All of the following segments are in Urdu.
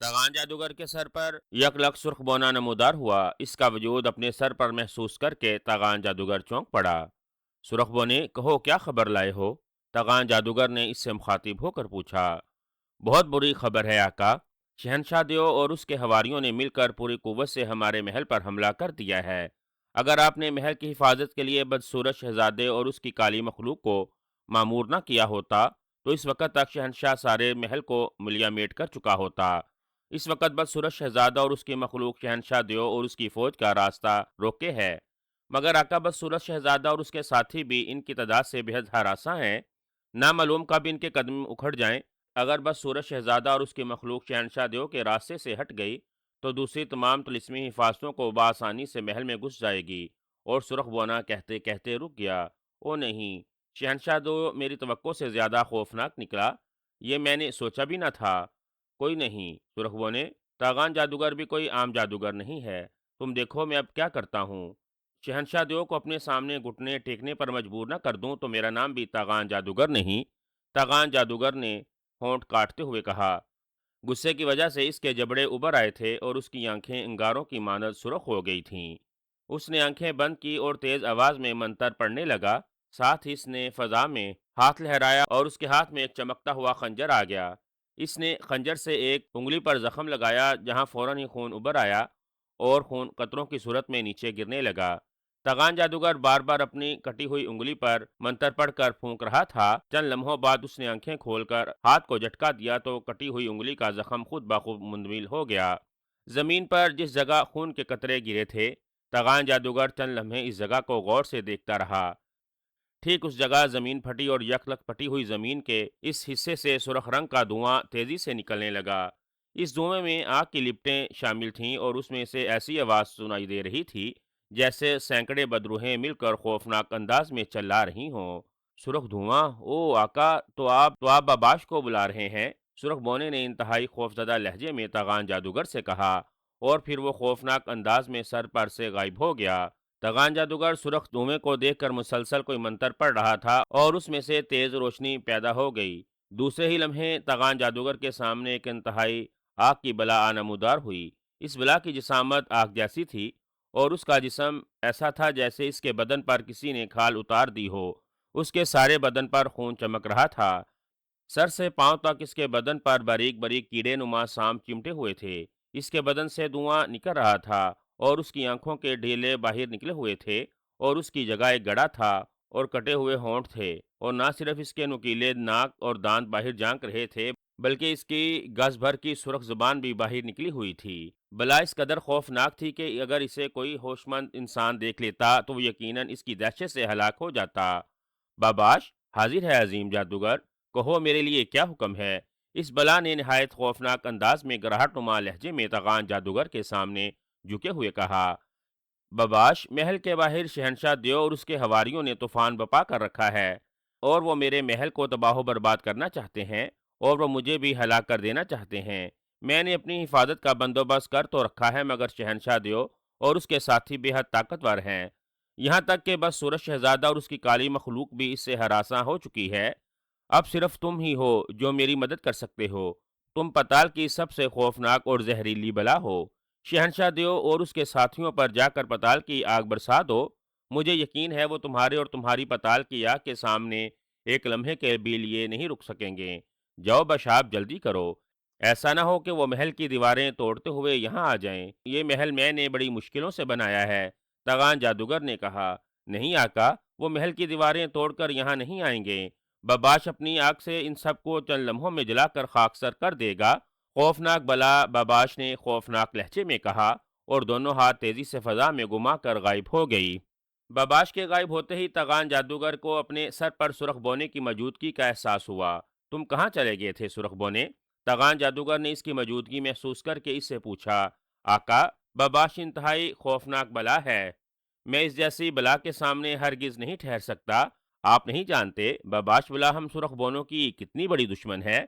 تغان جادوگر کے سر پر یک لک سرخ بونا نمودار ہوا۔ اس کا وجود اپنے سر پر محسوس کر کے تغان جادوگر چونک پڑا۔ سرخ بونے کہو کیا خبر لائے ہو؟ تغان جادوگر نے اس سے مخاطب ہو کر پوچھا۔ بہت بری خبر ہے آقا، شہنشاہ دیو اور اس کے حواریوں نے مل کر پوری قوت سے ہمارے محل پر حملہ کر دیا ہے۔ اگر آپ نے محل کی حفاظت کے لیے بدصورت شہزادے اور اس کی کالی مخلوق کو معمور نہ کیا ہوتا تو اس وقت تک شہنشاہ سارے محل کو ملیا میٹ کر چکا ہوتا۔ اس وقت بدصورت شہزادہ اور اس کی مخلوق شہنشاہ دیو اور اس کی فوج کا راستہ روکے ہے، مگر آقا بدصورت شہزادہ اور اس کے ساتھی بھی ان کی تعداد سے بہت ہراساں ہیں، نامعلوم کب ان کے قدم اکھڑ جائیں۔ اگر بس سورج شہزادہ اور اس کی مخلوق شہنشاہ دیو کے راستے سے ہٹ گئی تو دوسری تمام طلسمی حفاظتوں کو بآسانی سے محل میں گھس جائے گی۔ اور سرخ بونا کہتے کہتے رک گیا۔ او نہیں، شہنشاہ دیو میری توقع سے زیادہ خوفناک نکلا، یہ میں نے سوچا بھی نہ تھا۔ کوئی نہیں سرخ بونے، تاغان جادوگر بھی کوئی عام جادوگر نہیں ہے، تم دیکھو میں اب کیا کرتا ہوں۔ شہنشاہ دیو کو اپنے سامنے گھٹنے ٹیکنے پر مجبور نہ کر دوں تو میرا نام بھی تاغان جادوگر نہیں۔ تاغان جادوگر نے ہونٹ کاٹتے ہوئے کہا۔ غصے کی وجہ سے اس کے جبڑے ابھر آئے تھے اور اس کی آنکھیں انگاروں کی مانند سرخ ہو گئی تھیں۔ اس نے آنکھیں بند کی اور تیز آواز میں منتر پڑھنے لگا، ساتھ ہی اس نے فضا میں ہاتھ لہرایا اور اس کے ہاتھ میں ایک چمکتا ہوا خنجر آ گیا۔ اس نے خنجر سے ایک انگلی پر زخم لگایا جہاں فوراً ہی خون ابھر آیا اور خون قطروں کی صورت میں نیچے گرنے لگا۔ تغان جادوگر بار بار اپنی کٹی ہوئی انگلی پر منتر پڑھ کر پھونک رہا تھا۔ چند لمحوں بعد اس نے آنکھیں کھول کر ہاتھ کو جھٹکا دیا تو کٹی ہوئی انگلی کا زخم خود بخود منمل ہو گیا۔ زمین پر جس جگہ خون کے قطرے گرے تھے، تغان جادوگر چند لمحے اس جگہ کو غور سے دیکھتا رہا۔ ٹھیک اس جگہ زمین پھٹی اور یک لک پھٹی ہوئی زمین کے اس حصے سے سرخ رنگ کا دھواں تیزی سے نکلنے لگا۔ اس دھوئیں میں آگ کی لپٹیں شامل تھیں اور اس میں سے ایسی آواز سنائی دے رہی تھی جیسے سینکڑے بدروہیں مل کر خوفناک انداز میں چلا رہی ہوں۔ سرخ دھواں، او آقا، تو آپ باباش کو بلا رہے ہیں؟ سرخ بونے نے انتہائی خوفزدہ لہجے میں تغان جادوگر سے کہا، اور پھر وہ خوفناک انداز میں سر پر سے غائب ہو گیا۔ تغان جادوگر سرخ دھوئیں کو دیکھ کر مسلسل کوئی منتر پڑھ رہا تھا اور اس میں سے تیز روشنی پیدا ہو گئی۔ دوسرے ہی لمحے تغان جادوگر کے سامنے ایک انتہائی آگ کی بلا نمودار ہوئی۔ اس بلا کی جسامت آگ جیسی تھی اور اس کا جسم ایسا تھا جیسے اس کے بدن پر کسی نے کھال اتار دی ہو۔ اس کے سارے بدن پر خون چمک رہا تھا۔ سر سے پاؤں تک اس کے بدن پر باریک باریک کیڑے نما سام چمٹے ہوئے تھے۔ اس کے بدن سے دھواں نکل رہا تھا اور اس کی آنکھوں کے ڈھیلے باہر نکلے ہوئے تھے اور اس کی جگہ ایک گڑا تھا اور کٹے ہوئے ہونٹ تھے، اور نہ صرف اس کے نکیلے ناک اور دانت باہر جھانک رہے تھے بلکہ اس کی گز بھر کی سرخ زبان بھی باہر نکلی ہوئی تھی۔ بلا اس قدر خوفناک تھی کہ اگر اسے کوئی ہوش مند انسان دیکھ لیتا تو وہ یقیناً اس کی دہشت سے ہلاک ہو جاتا۔ باباش، حاضر ہے عظیم جادوگر، کہو میرے لیے کیا حکم ہے؟ اس بلا نے نہایت خوفناک انداز میں گراہٹ نما لہجے میں تغان جادوگر کے سامنے جھکے ہوئے کہا۔ بباش، محل کے باہر شہنشاہ دیو اور اس کے حواریوں نے طوفان بپا کر رکھا ہے اور وہ میرے محل کو تباہ و برباد کرنا چاہتے ہیں اور وہ مجھے بھی ہلاک کر دینا چاہتے ہیں۔ میں نے اپنی حفاظت کا بندوبست کر تو رکھا ہے مگر شہنشاہ دیو اور اس کے ساتھی بے حد طاقتور ہیں، یہاں تک کہ بس سورج شہزادہ اور اس کی کالی مخلوق بھی اس سے ہراساں ہو چکی ہے۔ اب صرف تم ہی ہو جو میری مدد کر سکتے ہو، تم پتال کی سب سے خوفناک اور زہریلی بلا ہو۔ شہنشاہ دیو اور اس کے ساتھیوں پر جا کر پتال کی آگ برسا دو، مجھے یقین ہے وہ تمہارے اور تمہاری پتال کی آگ کے سامنے ایک لمحے کے بھی لیے نہیں رک سکیں گے۔ جاؤ بشاب، جلدی کرو، ایسا نہ ہو کہ وہ محل کی دیواریں توڑتے ہوئے یہاں آ جائیں۔ یہ محل میں نے بڑی مشکلوں سے بنایا ہے۔ تغان جادوگر نے کہا۔ نہیں آقا، وہ محل کی دیواریں توڑ کر یہاں نہیں آئیں گے۔ باباش اپنی آگ سے ان سب کو چند لمحوں میں جلا کر خاکسار کر دے گا۔ خوفناک بلا، باباش نے خوفناک لہجے میں کہا، اور دونوں ہاتھ تیزی سے فضا میں گما کر غائب ہو گئی۔ باباش کے غائب ہوتے ہی تغان جادوگر کو اپنے سر پر سرخ بونے کی موجودگی کا احساس ہوا۔ تم کہاں چلے گئے تھے سرخ بونے؟ تغان جادوگر نے اس کی موجودگی محسوس کر کے اس سے پوچھا۔ آقا، باباش انتہائی خوفناک بلا ہے، میں اس جیسی بلا کے سامنے ہرگز نہیں ٹھہر سکتا۔ آپ نہیں جانتے باباش بلا ہم سرخ بونوں کی کتنی بڑی دشمن ہے۔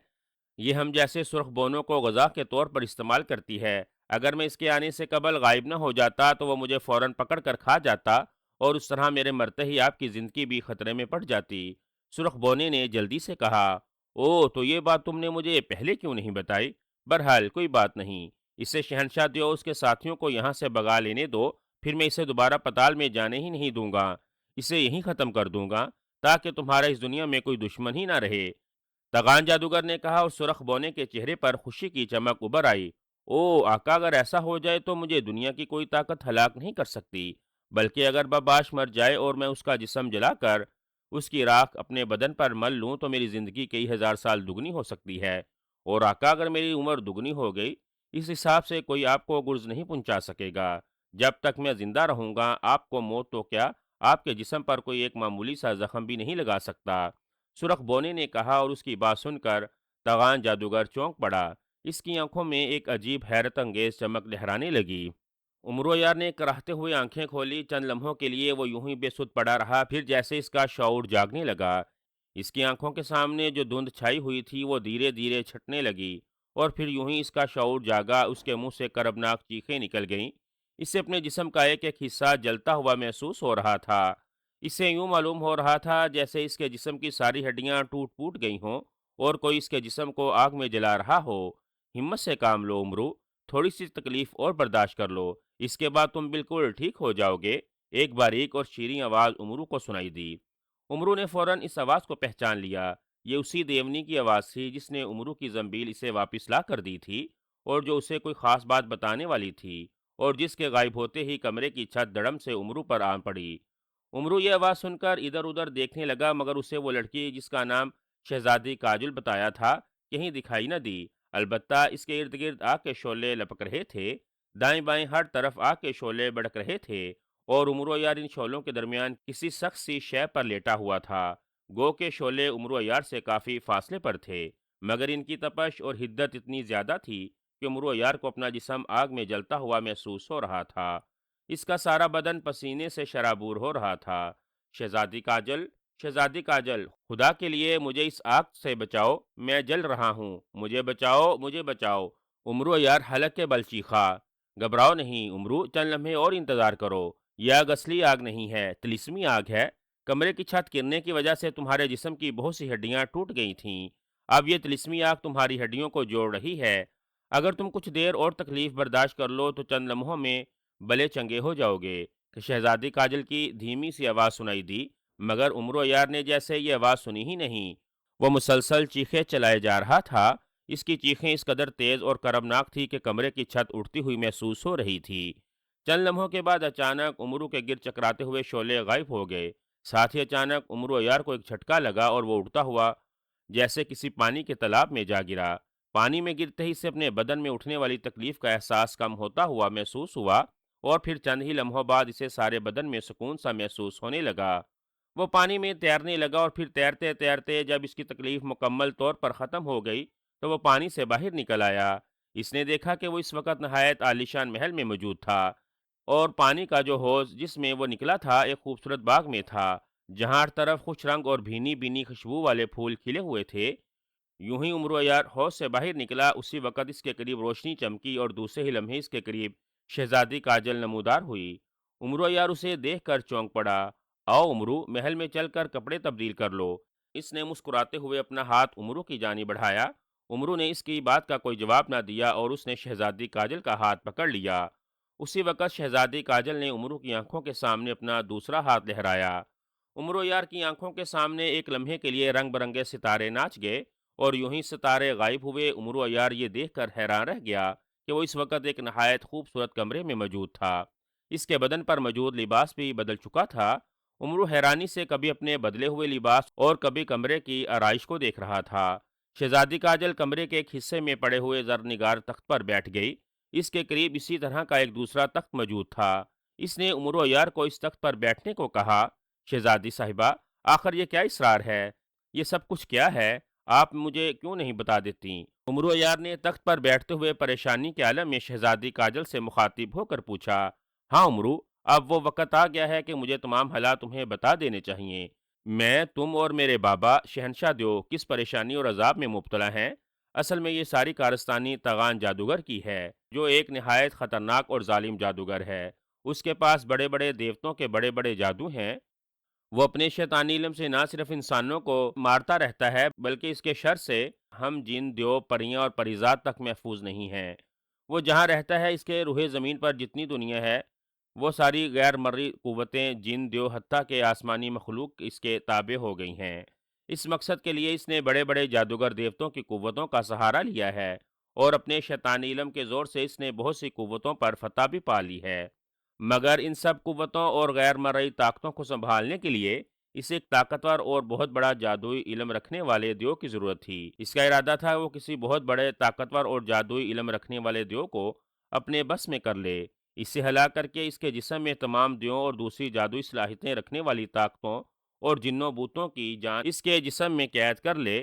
یہ ہم جیسے سرخ بونوں کو غذا کے طور پر استعمال کرتی ہے۔ اگر میں اس کے آنے سے قبل غائب نہ ہو جاتا تو وہ مجھے فوراً پکڑ کر کھا جاتا اور اس طرح میرے مرتے ہی آپ کی زندگی بھی خطرے میں پڑ جاتی۔ سرخ بونے نے جلدی سے کہا۔ او، تو یہ بات تم نے مجھے پہلے کیوں نہیں بتائی؟ بہرحال کوئی بات نہیں، اسے شہنشاہ دیو اس کے ساتھیوں کو یہاں سے بگا لینے دو، پھر میں اسے دوبارہ پتال میں جانے ہی نہیں دوں گا، اسے یہیں ختم کر دوں گا تاکہ تمہارا اس دنیا میں کوئی دشمن ہی نہ رہے۔ تغان جادوگر نے کہا اور سرخ بونے کے چہرے پر خوشی کی چمک ابھر آئی۔ او آقا، اگر ایسا ہو جائے تو مجھے دنیا کی کوئی طاقت ہلاک نہیں کر سکتی، بلکہ اگر بباش مر جائے اور میں اس کا جسم جلا کر اس کی راکھ اپنے بدن پر مل لوں تو میری زندگی کئی ہزار سال دگنی ہو سکتی ہے، اور آقا اگر میری عمر دگنی ہو گئی، اس حساب سے کوئی آپ کو گرز نہیں پہنچا سکے گا۔ جب تک میں زندہ رہوں گا آپ کو موت تو کیا، آپ کے جسم پر کوئی ایک معمولی سا زخم بھی نہیں لگا سکتا۔ سرخ بونے نے کہا اور اس کی بات سن کر تغان جادوگر چونک پڑا۔ اس کی آنکھوں میں ایک عجیب حیرت انگیز چمک لہرانے لگی۔ امرو یار نے کراہتے ہوئے آنکھیں کھولی، چند لمحوں کے لیے وہ یوں ہی بے سدھ پڑا رہا، پھر جیسے اس کا شعور جاگنے لگا۔ اس کی آنکھوں کے سامنے جو دھند چھائی ہوئی تھی وہ دھیرے دھیرے چھٹنے لگی، اور پھر یوں ہی اس کا شعور جاگا، اس کے منہ سے کربناک چیخیں نکل گئیں۔ اسے اپنے جسم کا ایک ایک حصہ جلتا ہوا محسوس ہو رہا تھا۔ اسے یوں معلوم ہو رہا تھا جیسے اس کے جسم کی ساری ہڈیاں ٹوٹ پوٹ گئی ہوں اور کوئی اس کے جسم کو آگ میں جلا رہا ہو۔ ہمت سے کام لو امرو، تھوڑی سی تکلیف اور برداشت کر لو، اس کے بعد تم بالکل ٹھیک ہو جاؤ گے۔ ایک باریک اور شیریں آواز امرو کو سنائی دی۔ امرو نے فوراً اس آواز کو پہچان لیا۔ یہ اسی دیونی کی آواز تھی جس نے امرو کی زنبیل اسے واپس لا کر دی تھی، اور جو اسے کوئی خاص بات بتانے والی تھی، اور جس کے غائب ہوتے ہی کمرے کی چھت دڑم سے امرو پر آن پڑی۔ امرو یہ آواز سن کر ادھر ادھر دیکھنے لگا، مگر اسے وہ لڑکی جس کا نام شہزادی کاجل بتایا تھا کہیں دکھائی نہ دی۔ البتہ اس کے ارد گرد آگ کے شعلے لپک رہے تھے، دائیں بائیں ہر طرف آگ کے شعلے بڑک رہے تھے، اور امرو یار ان شعلوں کے درمیان کسی سخت سی شے پر لیٹا ہوا تھا۔ گو کے شعلے امرو یار سے کافی فاصلے پر تھے، مگر ان کی تپش اور حدت اتنی زیادہ تھی کہ امرو یار کو اپنا جسم آگ میں جلتا ہوا محسوس ہو رہا تھا۔ اس کا سارا بدن پسینے سے شرابور ہو رہا تھا۔ شہزادی کاجل، شہزادی کاجل، خدا کے لیے مجھے اس آگ سے بچاؤ، میں جل رہا ہوں، مجھے بچاؤ، مجھے بچاؤ۔ امرو یار حلق کے بل چیخا۔ گھبراؤ نہیں امرو، چند لمحے اور انتظار کرو، یہ آگ اصلی آگ نہیں ہے، طلسمی آگ ہے۔ کمرے کی چھت گرنے کی وجہ سے تمہارے جسم کی بہت سی ہڈیاں ٹوٹ گئی تھیں، اب یہ طلسمی آگ تمہاری ہڈیوں کو جوڑ رہی ہے۔ اگر تم کچھ دیر اور تکلیف برداشت کر لو تو چند لمحوں میں بلے چنگے ہو جاؤ گے۔ کہ شہزادی کاجل کی دھیمی سی آواز سنائی دی، مگر امرو یار نے جیسے یہ آواز سنی ہی نہیں۔ وہ مسلسل چیخیں چلائے جا رہا تھا۔ اس کی چیخیں اس قدر تیز اور کربناک تھی کہ کمرے کی چھت اڑتی ہوئی محسوس ہو رہی تھی۔ چند لمحوں کے بعد اچانک امرو کے گرد چکراتے ہوئے شعلے غائب ہو گئے، ساتھ ہی اچانک امرو یار کو ایک جھٹکا لگا اور وہ اڑتا ہوا جیسے کسی پانی کے تالاب میں جا گرا۔ پانی میں گرتے ہی سے اپنے بدن میں اٹھنے والی تکلیف کا احساس کم ہوتا ہوا محسوس ہوا، اور پھر چند ہی لمحوں بعد اسے سارے بدن میں سکون سا محسوس ہونے لگا۔ وہ پانی میں تیرنے لگا، اور پھر تیرتے تیرتے جب اس کی تکلیف مکمل طور پر ختم ہو گئی تو وہ پانی سے باہر نکل آیا۔ اس نے دیکھا کہ وہ اس وقت نہایت عالیشان محل میں موجود تھا، اور پانی کا جو حوض جس میں وہ نکلا تھا ایک خوبصورت باغ میں تھا، جہاں ہر طرف خوش رنگ اور بھینی بھینی خوشبو والے پھول کھلے ہوئے تھے۔ یوں ہی امرو یار حوض سے باہر نکلا، اسی وقت اس کے قریب روشنی چمکی اور دوسرے ہی لمحے اس کے قریب شہزادی کاجل نمودار ہوئی۔ امرو یار اسے دیکھ کر چونک پڑا۔ آؤ امرو، محل میں چل کر کپڑے تبدیل کر لو۔ اس نے مسکراتے ہوئے اپنا ہاتھ امرو کی جانب بڑھایا۔ امرو نے اس کی بات کا کوئی جواب نہ دیا اور اس نے شہزادی کاجل کا ہاتھ پکڑ لیا۔ اسی وقت شہزادی کاجل نے امرو کی آنکھوں کے سامنے اپنا دوسرا ہاتھ لہرایا۔ امرو یار کی آنکھوں کے سامنے ایک لمحے کے لیے رنگ برنگے ستارے ناچ گئے، اور یوں ہی ستارے غائب ہوئے۔ امرو یار یہ دیکھ کر حیران رہ گیا کہ وہ اس وقت ایک نہایت خوبصورت کمرے میں موجود تھا۔ اس کے بدن پر موجود لباس بھی بدل چکا تھا۔ امرو حیرانی سے کبھی اپنے بدلے ہوئے لباس اور کبھی کمرے کی آرائش کو دیکھ رہا تھا۔ شہزادی کاجل کمرے کے ایک حصے میں پڑے ہوئے زرنگار تخت پر بیٹھ گئی۔ اس کے قریب اسی طرح کا ایک دوسرا تخت موجود تھا۔ اس نے امرو یار کو اس تخت پر بیٹھنے کو کہا۔ شہزادی صاحبہ، آخر یہ کیا اصرار ہے؟ یہ سب کچھ کیا ہے؟ آپ مجھے کیوں نہیں بتا دیتی؟ امرو یار نے تخت پر بیٹھتے ہوئے پریشانی کے عالم میں شہزادی کاجل سے مخاطب ہو کر پوچھا۔ ہاں امرو، اب وہ وقت آ گیا ہے کہ مجھے تمام حالات تمہیں بتا دینے چاہیے۔ میں، تم اور میرے بابا شہنشاہ دیو کس پریشانی اور عذاب میں مبتلا ہیں؟ اصل میں یہ ساری کارستانی تغان جادوگر کی ہے، جو ایک نہایت خطرناک اور ظالم جادوگر ہے۔ اس کے پاس بڑے بڑے دیوتوں کے بڑے بڑے جادو ہیں، وہ اپنے شیطانی علم سے نہ صرف انسانوں کو مارتا رہتا ہے بلکہ اس کے شر سے ہم جن دیو پریاں اور پریزاد تک محفوظ نہیں ہیں۔ وہ جہاں رہتا ہے اس کے روح زمین پر جتنی دنیا ہے وہ ساری غیر مرئی قوتیں جن دیو حتیٰ کے آسمانی مخلوق اس کے تابع ہو گئی ہیں۔ اس مقصد کے لیے اس نے بڑے بڑے جادوگر دیوتوں کی قوتوں کا سہارا لیا ہے اور اپنے شیطانی علم کے زور سے اس نے بہت سی قوتوں پر فتح بھی پا لی ہے۔ مگر ان سب قوتوں اور غیر مرئی طاقتوں کو سنبھالنے کے لیے اسے ایک طاقتور اور بہت بڑا جادوئی علم رکھنے والے دیو کی ضرورت تھی۔ اس کا ارادہ تھا وہ کسی بہت بڑے طاقتور اور جادوئی علم رکھنے والے دیو کو اپنے بس میں کر لے، اسے ہلا کر کے اس کے جسم میں تمام دیوں اور دوسری جادوئی صلاحیتیں رکھنے والی طاقتوں اور جنوں بوتوں کی جان اس کے جسم میں قید کر لے،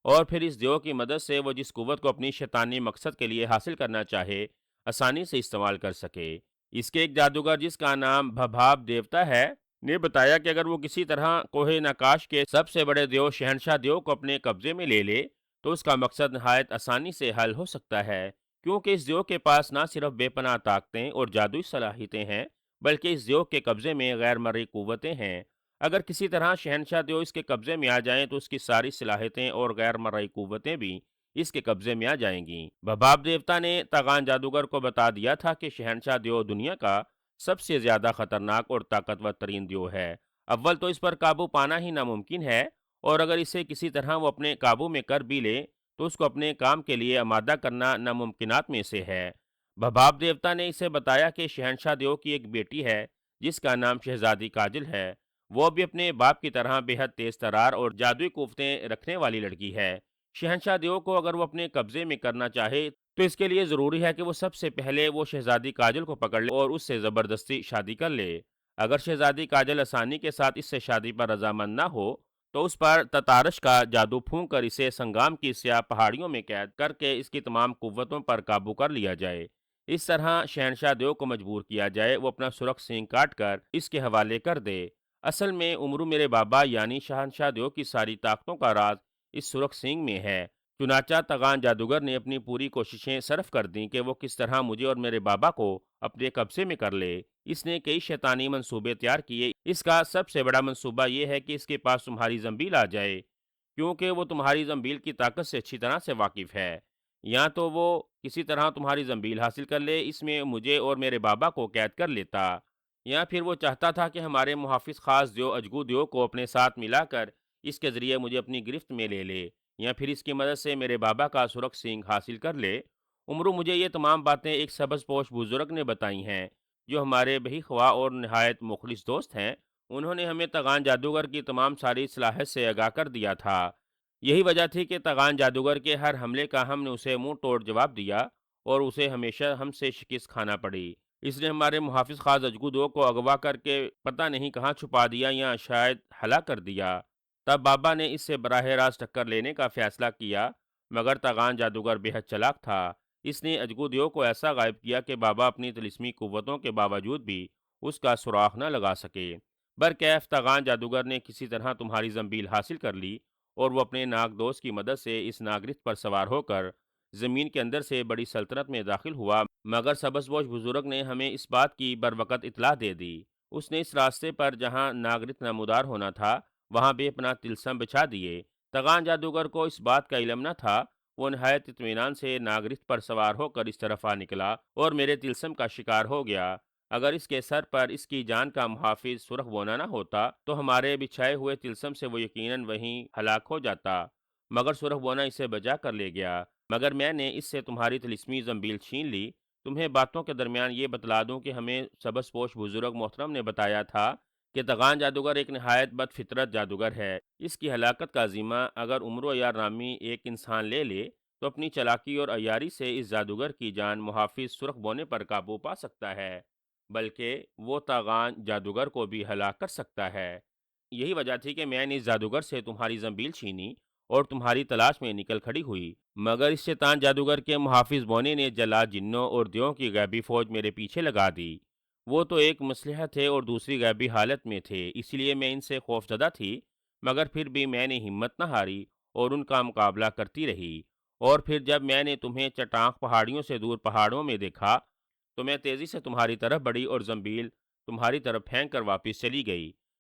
اور پھر اس دیو کی مدد سے وہ جس قوت کو اپنی شیطانی مقصد کے لیے حاصل کرنا چاہے آسانی سے استعمال کر سکے۔ اس کے ایک جادوگر جس کا نام بھبھاب دیوتا ہے نے بتایا کہ اگر وہ کسی طرح کوہ نقاش کے سب سے بڑے دیو شہنشاہ دیو کو اپنے قبضے میں لے لے تو اس کا مقصد نہایت آسانی سے حل ہو سکتا ہے، کیونکہ اس دیو کے پاس نہ صرف بے پناہ طاقتیں اور جادوئی صلاحیتیں ہیں بلکہ اس دیو کے قبضے میں غیر مرئی قوتیں ہیں۔ اگر کسی طرح شہنشاہ دیو اس کے قبضے میں آ جائیں تو اس کی ساری صلاحیتیں اور غیر مرئی قوتیں بھی اس کے قبضے میں آ جائیں گی۔ بھباب دیوتا نے تاغان جادوگر کو بتا دیا تھا کہ شہنشاہ دیو دنیا کا سب سے زیادہ خطرناک اور طاقتور ترین دیو ہے۔ اول تو اس پر قابو پانا ہی ناممکن ہے، اور اگر اسے کسی طرح وہ اپنے قابو میں کر بھی لے تو اس کو اپنے کام کے لیے آمادہ کرنا ناممکنات میں سے ہے۔ بھباب دیوتا نے اسے بتایا کہ شہنشاہ دیو کی ایک بیٹی ہے جس کا نام شہزادی کاجل ہے۔ وہ بھی اپنے باپ کی طرح بے حد تیز ترار اور جادوئی قوتیں رکھنے والی لڑکی ہے۔ شہنشاہ دیو کو اگر وہ اپنے قبضے میں کرنا چاہے تو اس کے لیے ضروری ہے کہ وہ سب سے پہلے وہ شہزادی کاجل کو پکڑ لے اور اس سے زبردستی شادی کر لے۔ اگر شہزادی کاجل آسانی کے ساتھ اس سے شادی پر رضامند نہ ہو تو اس پر تتارش کا جادو پھونک کر اسے سنگام کی سیاہ پہاڑیوں میں قید کر کے اس کی تمام قوتوں پر قابو کر لیا جائے۔ اس طرح شہنشاہ دیو کو مجبور کیا جائے وہ اپنا سرخ سینگ کاٹ کر اس کے حوالے کر دے۔ اصل میں امرو میرے بابا یعنی شہنشاہ دیو کی ساری طاقتوں کا راز اس سرخ سینگ میں ہے۔ چنانچہ تغان جادوگر نے اپنی پوری کوششیں صرف کر دیں کہ وہ کس طرح مجھے اور میرے بابا کو اپنے قبضے میں کر لے۔ اس نے کئی شیطانی منصوبے تیار کیے۔ اس کا سب سے بڑا منصوبہ یہ ہے کہ اس کے پاس تمہاری زنبیل آ جائے، کیونکہ وہ تمہاری زنبیل کی طاقت سے اچھی طرح سے واقف ہے۔ یا تو وہ کسی طرح تمہاری زنبیل حاصل کر لے، اس میں مجھے اور میرے بابا کو قید کر لیتا، یا پھر وہ چاہتا تھا کہ ہمارے محافظ خاص دیو اجگو دیو کو اپنے ساتھ ملا کر اس کے ذریعے مجھے اپنی گرفت میں لے لے، یا پھر اس کی مدد سے میرے بابا کا سرخ سینگ حاصل کر لے۔ عمرو مجھے یہ تمام باتیں ایک سبز پوش بزرگ نے بتائی ہیں جو ہمارے بہی خواہ اور نہایت مخلص دوست ہیں۔ انہوں نے ہمیں تغان جادوگر کی تمام ساری صلاحیت سے آگاہ کر دیا تھا۔ یہی وجہ تھی کہ تغان جادوگر کے ہر حملے کا ہم نے اسے منہ توڑ جواب دیا اور اسے ہمیشہ ہم سے شکست کھانا پڑی۔ اس نے ہمارے محافظ خاص اجگو دو کو اغوا کر کے پتہ نہیں کہاں چھپا دیا یا شاید ہلاک کر دیا۔ تب بابا نے اس سے براہ راست ٹکر لینے کا فیصلہ کیا، مگر تغان جادوگر بے حد چلاک تھا۔ اس نے اجگو دیو کو ایسا غائب کیا کہ بابا اپنی طلسمی قوتوں کے باوجود بھی اس کا سراغ نہ لگا سکے۔ برکیف تغان جادوگر نے کسی طرح تمہاری زنبیل حاصل کر لی اور وہ اپنے ناگ دوست کی مدد سے اس ناگرفت پر سوار ہو کر زمین کے اندر سے بڑی سلطنت میں داخل ہوا، مگر سبز پوش بزرگ نے ہمیں اس بات کی بروقت اطلاع دے دی۔ اس نے اس راستے پر جہاں ناگرفت نمودار ہونا تھا وہاں بے پناہ تلسم بچھا دیے۔ تغان جادوگر کو اس بات کا علم نہ تھا۔ وہ نہایت اطمینان سے ناگرفت پر سوار ہو کر اس طرف آ نکلا اور میرے تلسم کا شکار ہو گیا۔ اگر اس کے سر پر اس کی جان کا محافظ سرخ بونا نہ ہوتا تو ہمارے بچھائے ہوئے تلسم سے وہ یقیناً وہیں ہلاک ہو جاتا، مگر سرخ بونا اسے بچا کر لے گیا۔ مگر میں نے اس سے تمہاری طلسمی زنبیل چھین لی۔ تمہیں باتوں کے درمیان یہ بتلا دوں کہ ہمیں سبز پوش بزرگ محترم نے بتایا تھا کہ تغان جادوگر ایک نہایت بد فطرت جادوگر ہے۔ اس کی ہلاکت کا ذمہ اگر عمرو یا رامی ایک انسان لے لے تو اپنی چالاکی اور عیاری سے اس جادوگر کی جان محافظ سرخ بونے پر قابو پا سکتا ہے، بلکہ وہ تغان جادوگر کو بھی ہلاک کر سکتا ہے۔ یہی وجہ تھی کہ میں نے اس جادوگر سے تمہاری زنبیل چھینی اور تمہاری تلاش میں نکل کھڑی ہوئی، مگر اس شیطان جادوگر کے محافظ بونے نے جلاد جنوں اور دیوں کی غیبی فوج میرے پیچھے لگا دی۔ وہ تو ایک مسلح تھے اور دوسری غیبی حالت میں تھے، اس لیے میں ان سے خوف زدہ تھی، مگر پھر بھی میں نے ہمت نہ ہاری اور ان کا مقابلہ کرتی رہی۔ اور پھر جب میں نے تمہیں چٹانک پہاڑیوں سے دور پہاڑوں میں دیکھا تو میں تیزی سے تمہاری طرف بڑھی اور زنبیل تمہاری طرف پھینک کر واپس چلی گئی۔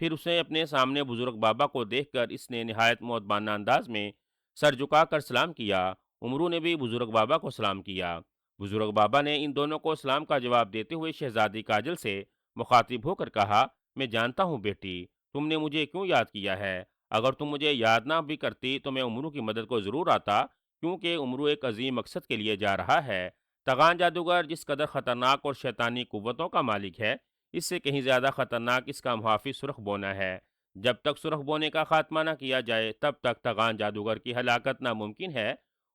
پھر اسے اپنے سامنے بزرگ بابا کو دیکھ کر اس نے نہایت مؤدبانہ انداز میں سر جھکا کر سلام کیا۔ امرو نے بھی بزرگ بابا کو سلام کیا۔ بزرگ بابا نے ان دونوں کو سلام کا جواب دیتے ہوئے شہزادی کاجل سے مخاطب ہو کر کہا، میں جانتا ہوں بیٹی، تم نے مجھے کیوں یاد کیا ہے۔ اگر تم مجھے یاد نہ بھی کرتی تو میں امرو کی مدد کو ضرور آتا، کیونکہ امرو ایک عظیم مقصد کے لیے جا رہا ہے۔ تغان جادوگر جس قدر خطرناک اور شیطانی قوتوں کا مالک ہے، اس سے کہیں زیادہ خطرناک اس کا محافظ سرخ بونا ہے۔ جب تک سرخ بونے کا خاتمہ نہ کیا جائے تب تک تغان جادوگر کی ہلاکت ناممکن ہے۔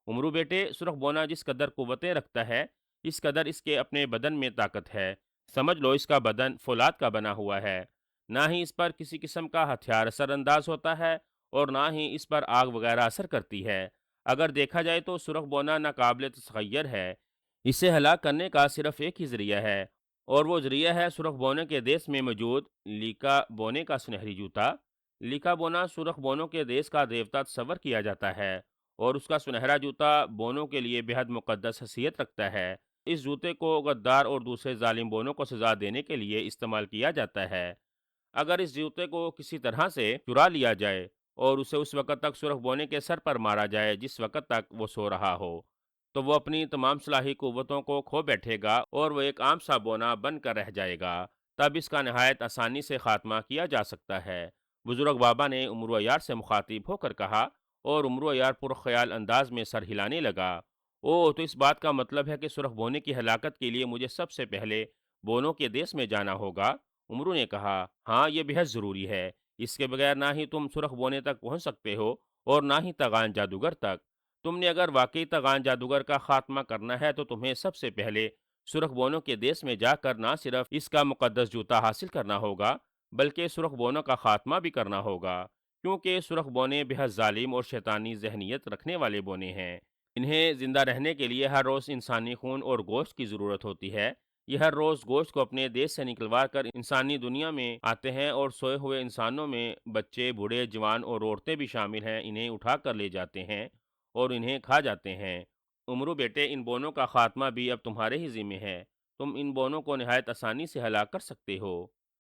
امرو بیٹے، سرخ بونا جس قدر قوتیں رکھتا ہے، اس قدر اس کے اپنے بدن میں طاقت ہے۔ سمجھ لو اس کا بدن فولاد کا بنا ہوا ہے۔ نہ ہی اس پر کسی قسم کا ہتھیار اثر انداز ہوتا ہے اور نہ ہی اس پر آگ وغیرہ اثر کرتی ہے۔ اگر دیکھا جائے تو سرخ بونا ناقابل تسخیر ہے۔ اسے ہلاک کرنے کا صرف ایک ہی ذریعہ ہے، اور وہ ذریعہ ہے سرخ بونے کے دیس میں موجود لیکا بونے کا سنہری جوتا۔ لیکا بونا سرخ بونوں کے دیس کا دیوتا تصور کیا جاتا ہے، اور اس کا سنہرا جوتا بونوں کے لیے بے حد مقدس حیثیت رکھتا ہے۔ اس جوتے کو غدار اور دوسرے ظالم بونوں کو سزا دینے کے لیے استعمال کیا جاتا ہے۔ اگر اس جوتے کو کسی طرح سے چرا لیا جائے اور اسے اس وقت تک سرخ بونے کے سر پر مارا جائے جس وقت تک وہ سو رہا ہو، تو وہ اپنی تمام صلاحی قوتوں کو کھو بیٹھے گا اور وہ ایک عام سا بونا بن کر رہ جائے گا۔ تب اس کا نہایت آسانی سے خاتمہ کیا جا سکتا ہے۔ بزرگ بابا نے امرو عیار سے مخاطب ہو کر کہا، اور امرو عیار پرخیال انداز میں سر ہلانے لگا۔ او، تو اس بات کا مطلب ہے کہ سرخ بونے کی ہلاکت کے لیے مجھے سب سے پہلے بونوں کے دیس میں جانا ہوگا؟ امرو نے کہا، ہاں، یہ بے حد ضروری ہے۔ اس کے بغیر نہ ہی تم سرخ بونے تک پہنچ سکتے ہو اور نہ ہی تغان جادوگر تک۔ تم نے اگر واقعی تغان جادوگر کا خاتمہ کرنا ہے تو تمہیں سب سے پہلے سرخ بونوں کے دیس میں جا کر نہ صرف اس کا مقدس جوتا حاصل کرنا ہوگا، بلکہ سرخ بونوں کا خاتمہ بھی کرنا ہوگا، کیونکہ سرخ بونے بے حد ظالم اور شیطانی ذہنیت رکھنے والے بونے ہیں۔ انہیں زندہ رہنے کے لیے ہر روز انسانی خون اور گوشت کی ضرورت ہوتی ہے۔ یہ ہر روز گوشت کو اپنے دیش سے نکلوا کر انسانی دنیا میں آتے ہیں، اور سوئے ہوئے انسانوں میں بچے، بوڑھے، جوان اور عورتیں بھی شامل ہیں، انہیں اٹھا کر لے جاتے ہیں اور انہیں کھا جاتے ہیں۔ امرو بیٹے، ان بونوں کا خاتمہ بھی اب تمہارے ہی ذمہ ہے۔ تم ان بونوں کو نہایت آسانی سے ہلاک کر سکتے ہو۔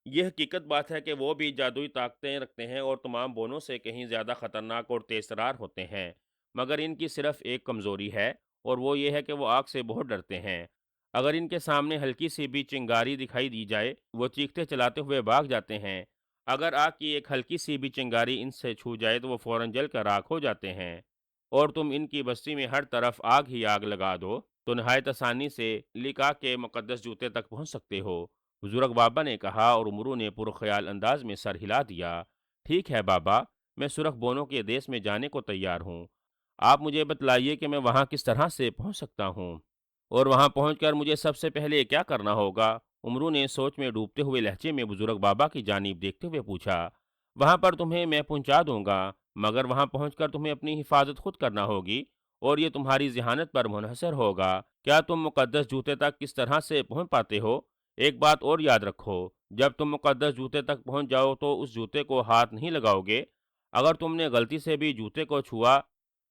یہ حقیقت بات ہے کہ وہ بھی جادوئی طاقتیں رکھتے ہیں اور تمام بونوں سے کہیں زیادہ خطرناک اور تیز ترار ہوتے ہیں، مگر ان کی صرف ایک کمزوری ہے، اور وہ یہ ہے کہ وہ آگ سے بہت ڈرتے ہیں۔ اگر ان کے سامنے ہلکی سی بھی چنگاری دکھائی دی جائے، وہ چیختے چلاتے ہوئے بھاگ جاتے ہیں۔ اگر آگ کی ایک ہلکی سی بھی چنگاری ان سے چھو جائے تو وہ فوراً جل کر راکھ ہو جاتے ہیں، اور تم ان کی بستی میں ہر طرف آگ ہی آگ لگا دو تو نہایت آسانی سے لیکا کے مقدس جوتے تک پہنچ سکتے ہو۔ بزرگ بابا نے کہا، اور امرو نے پرخیال انداز میں سر ہلا دیا۔ ٹھیک ہے بابا، میں سرخ بونوں کے دیس میں جانے کو تیار ہوں۔ آپ مجھے بتلائیے کہ میں وہاں کس طرح سے پہنچ سکتا ہوں، اور وہاں پہنچ کر مجھے سب سے پہلے کیا کرنا ہوگا؟ امرو نے سوچ میں ڈوبتے ہوئے لہجے میں بزرگ بابا کی جانب دیکھتے ہوئے پوچھا۔ وہاں پر تمہیں میں پہنچا دوں گا، مگر وہاں پہنچ کر تمہیں اپنی حفاظت خود کرنا ہوگی، اور یہ تمہاری ذہانت پر منحصر ہوگا۔ کیا تم مقدس جوتے تک کس طرح سے پہنچ پاتے ہو؟ ایک بات اور یاد رکھو، جب تم مقدس جوتے تک پہنچ جاؤ تو اس جوتے کو ہاتھ نہیں لگاؤ گے۔ اگر تم نے غلطی سے بھی جوتے کو چھوا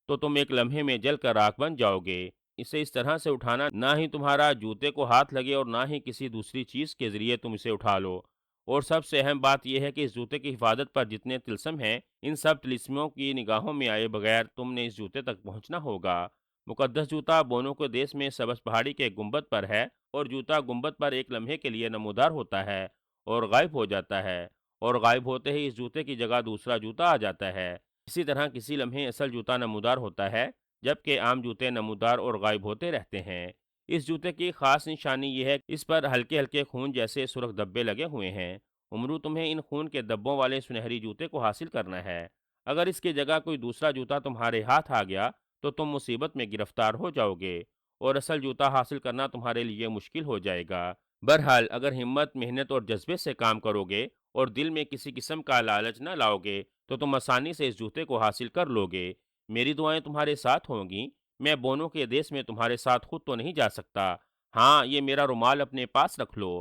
تو تم ایک لمحے میں جل کر راکھ بن جاؤ گے۔ اسے اس طرح سے اٹھانا، نہ ہی تمہارا جوتے کو ہاتھ لگے اور نہ ہی کسی دوسری چیز کے ذریعے تم اسے اٹھا لو۔ اور سب سے اہم بات یہ ہے کہ اس جوتے کی حفاظت پر جتنے طلسم ہیں، ان سب طلسموں کی نگاہوں میں آئے بغیر تم نے اس جوتے تک پہنچنا ہوگا۔ مقدس جوتا بونوں کے دیس میں سبز پہاڑی کے گنبد پر ہے، اور جوتا گنبد پر ایک لمحے کے لیے نمودار ہوتا ہے اور غائب ہو جاتا ہے، اور غائب ہوتے ہی اس جوتے کی جگہ دوسرا جوتا آ جاتا ہے۔ اسی طرح کسی لمحے اصل جوتا نمودار ہوتا ہے، جبکہ عام جوتے نمودار اور غائب ہوتے رہتے ہیں۔ اس جوتے کی خاص نشانی یہ ہے کہ اس پر ہلکے ہلکے خون جیسے سرخ دبے لگے ہوئے ہیں۔ امرو، تمہیں ان خون کے دبوں والے سنہری جوتے کو حاصل کرنا ہے۔ اگر اس کی جگہ کوئی دوسرا جوتا تمہارے ہاتھ آ گیا تو تم مصیبت میں گرفتار ہو جاؤ گے، اور اصل جوتا حاصل کرنا تمہارے لیے مشکل ہو جائے گا۔ بہرحال، اگر ہمت، محنت اور جذبے سے کام کرو گے اور دل میں کسی قسم کا لالچ نہ لاؤ گے تو تم آسانی سے اس جوتے کو حاصل کر لو گے۔ میری دعائیں تمہارے ساتھ ہوں گی۔ میں بونوں کے دیس میں تمہارے ساتھ خود تو نہیں جا سکتا۔ ہاں، یہ میرا رومال اپنے پاس رکھ لو۔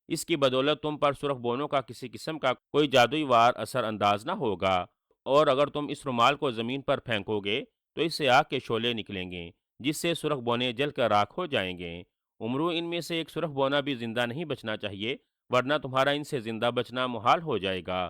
اس کی بدولت تم پر سرخ بونوں کا کسی قسم کا کوئی جادوئی وار اثر انداز نہ ہوگا، اور اگر تم اس رومال کو زمین پر پھینکو گے تو اس سے آگ کے شعلے نکلیں گے، جس سے سرخ بونے جل کر راکھ ہو جائیں گے۔ امرو، ان میں سے ایک سرخ بونا بھی زندہ نہیں بچنا چاہیے، ورنہ تمہارا ان سے زندہ بچنا محال ہو جائے گا۔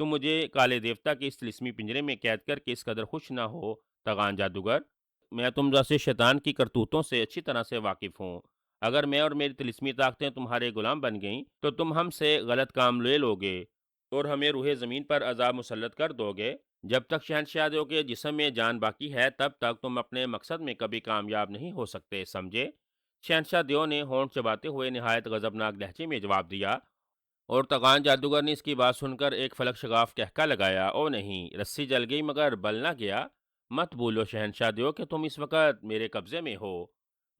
تم مجھے کالے دیوتا کے اس طلسمی پنجرے میں قید کر کے اس قدر خوش نہ ہو تغان جادوگر۔ میں تم جیسے شیطان کی کرتوتوں سے اچھی طرح سے واقف ہوں۔ اگر میں اور میری طلسمی طاقتیں تمہارے غلام بن گئیں تو تم ہم سے غلط کام لے لو گے اور ہمیں روح زمین پر عذاب مسلط کر دو گے۔ جب تک شہنشاہوں کے جسم میں جان باقی ہے تب تک تم اپنے مقصد میں کبھی کامیاب نہیں ہو سکتے، سمجھے؟ شہنشاہ دیو نے ہونٹ چباتے ہوئے نہایت غضبناک لہجے میں جواب دیا، اور تغان جادوگر نے اس کی بات سن کر ایک فلک شگاف ٹہکا لگایا۔ او نہیں، رسی جل گئی مگر بل نہ گیا۔ مت بولو شہنشاہ دیو کہ تم اس وقت میرے قبضے میں ہو۔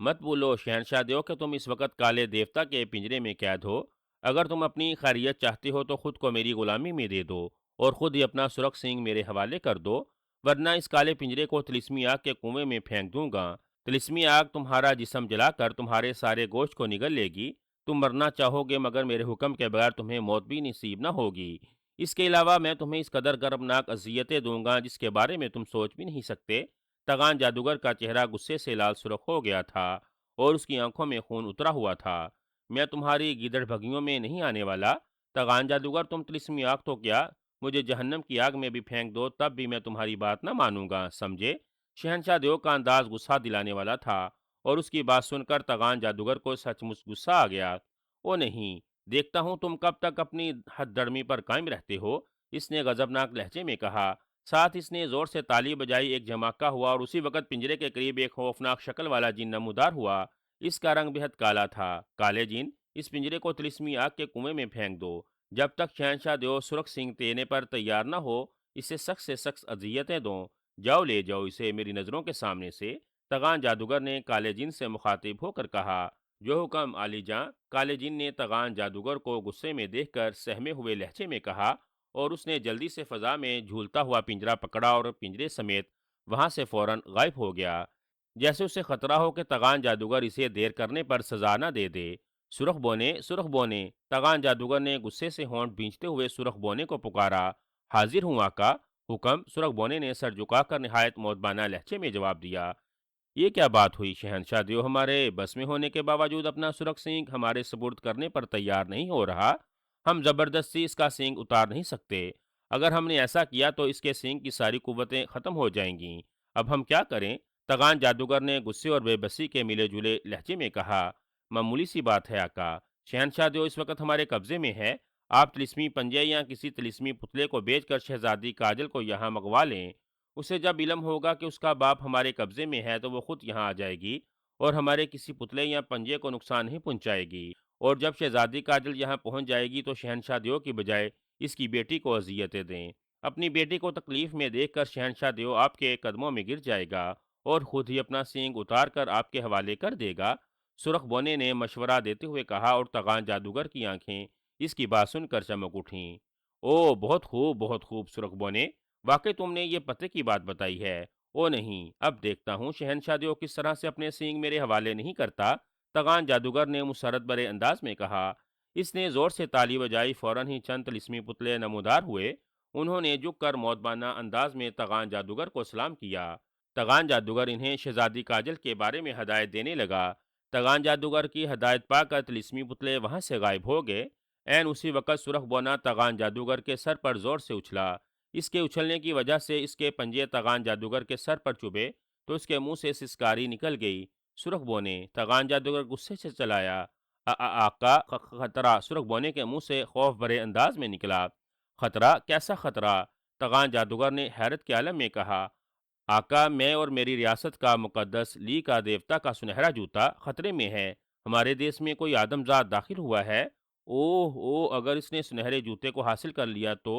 مت بولو شہنشاہ دیو کہ تم اس وقت کالے دیوتا کے پنجرے میں قید ہو۔ اگر تم اپنی خیریت چاہتے ہو تو خود کو میری غلامی میں دے دو اور خود ہی اپنا سرخ سینگ میرے حوالے کر دو، ورنہ اس کالے پنجرے کو طلسمی آگ کے کنویں میں پھینک دوں گا۔ طلسمی آگ تمہارا جسم جلا کر تمہارے سارے گوشت کو نگل لے گی۔ تم مرنا چاہو گے مگر میرے حکم کے بغیر تمہیں موت بھی نصیب نہ ہوگی۔ اس کے علاوہ میں تمہیں اس قدر گرمناک اذیتیں دوں گا جس کے بارے میں تم سوچ بھی نہیں سکتے۔ تغان جادوگر کا چہرہ غصے سے لال سرخ ہو گیا تھا اور اس کی آنکھوں میں خون اترا ہوا تھا۔ میں تمہاری گیدڑ بھگیوں میں نہیں آنے والا۔ تغان جادوگر، تم طلسمی آگ تو کیا مجھے جہنم کی آگ میں بھی پھینک دو تب بھی میں تمہاری بات نہ مانوں گا، سمجھے؟ شہنشاہ دیو کا انداز غصہ دلانے والا تھا اور اس کی بات سن کر تغان جادوگر کو سچ مچ غصہ آ گیا۔ او نہیں، دیکھتا ہوں تم کب تک اپنی حد درمی پر قائم رہتے ہو، اس نے غضبناک لہجے میں کہا۔ ساتھ اس نے زور سے تالی بجائی، ایک دھماکہ ہوا اور اسی وقت پنجرے کے قریب ایک خوفناک شکل والا جن نمودار ہوا۔ اس کا رنگ بہت کالا تھا۔ کالے جن، اس پنجرے کو طلسمی آگ کے کنویں میں پھینک دو۔ جب تک شہنشاہ دیو سرخ سنگ دینے پر تیار نہ ہو اسے سخت سے سخت اذیتیں دوں۔ جاؤ لے جاؤ اسے میری نظروں کے سامنے سے۔ تغان جادوگر نے کالے جن سے مخاطب ہو کر کہا۔ جو حکم عالی جاں۔ کالے جن نے تغان جادوگر کو غصے میں دیکھ کر سہمے ہوئے لہجے میں کہا اور اس نے جلدی سے فضا میں جھولتا ہوا پنجرا پکڑا اور پنجرے سمیت وہاں سے فوراً غائب ہو گیا، جیسے اسے خطرہ ہو کہ تغان جادوگر اسے دیر کرنے پر سزا نہ دے دے۔ سرخ بونے، سرخ بونے، تغان جادوگر نے غصے سے ہونٹ بھینچتے ہوئے سرخ بونے کو پکارا۔ حاضر ہوں آقا، حکم۔ سرخ بونے نے سر جھکا کر نہایت مؤدبانہ لہجے میں جواب دیا۔ یہ کیا بات ہوئی شہنشاہ دیو، ہمارے بس میں ہونے کے باوجود اپنا سرخ سینگ ہمارے سپرد کرنے پر تیار نہیں ہو رہا؟ ہم زبردستی اس کا سینگ اتار نہیں سکتے۔ اگر ہم نے ایسا کیا تو اس کے سینگ کی ساری قوتیں ختم ہو جائیں گی۔ اب ہم کیا کریں؟ تغان جادوگر نے غصے اور بے بسی کے ملے جلے لہجے میں کہا۔ معمولی سی بات ہے آقا، شہنشاہ دیو اس وقت ہمارے قبضے میں ہے۔ آپ طلسمی پنجے یا کسی طلسمی پتلے کو بیچ کر شہزادی کاجل کو یہاں منگوا لیں۔ اسے جب علم ہوگا کہ اس کا باپ ہمارے قبضے میں ہے تو وہ خود یہاں آ جائے گی اور ہمارے کسی پتلے یا پنجے کو نقصان نہیں پہنچائے گی، اور جب شہزادی کاجل یہاں پہنچ جائے گی تو شہنشاہ دیو کی بجائے اس کی بیٹی کو اذیتیں دیں۔ اپنی بیٹی کو تکلیف میں دیکھ کر شہنشاہ دیو آپ کے قدموں میں گر جائے گا اور خود ہی اپنا سینگ اتار کر آپ کے حوالے کر دے گا۔ سرخ بونے نے مشورہ دیتے ہوئے کہا اور تغان جادوگر کی آنکھیں اس کی بات سن کر چمک اٹھیں۔ او بہت خوب سرخ بونے، واقعی تم نے یہ پتے کی بات بتائی ہے۔ او نہیں، اب دیکھتا ہوں شہنشاہ دیو کس طرح سے اپنے سینگ میرے حوالے نہیں کرتا، تغان جادوگر نے مسرت برے انداز میں کہا۔ اس نے زور سے تالی بجائی، فوراً ہی چند طلسمی پتلے نمودار ہوئے۔ انہوں نے جھک کر مؤدبانہ انداز میں تغان جادوگر کو سلام کیا۔ تغان جادوگر انہیں شہزادی کاجل کے بارے میں ہدایت دینے لگا۔ تغان جادوگر کی ہدایت پا کر طلسمی پتلے وہاں سے غائب ہو گئے۔ عین اسی وقت سرخ بونا تغان جادوگر کے سر پر زور سے اچھلا۔ اس کے اچھلنے کی وجہ سے اس کے پنجے تغان جادوگر کے سر پر چبھے تو اس کے منہ سے سسکاری نکل گئی۔ سرخ بونے، تغان جادوگر غصے سے چلایا۔ آقا، خطرہ، سرخ بونے کے منہ سے خوف بھرے انداز میں نکلا۔ خطرہ؟ کیسا خطرہ؟ تغان جادوگر نے حیرت کے عالم میں کہا۔ آقا، میں اور میری ریاست کا مقدس لی کا دیوتا کا سنہرا جوتا خطرے میں ہے۔ ہمارے دیس میں کوئی آدمزاد داخل ہوا ہے۔ اگر اس نے سنہرے جوتے کو حاصل کر لیا تو؟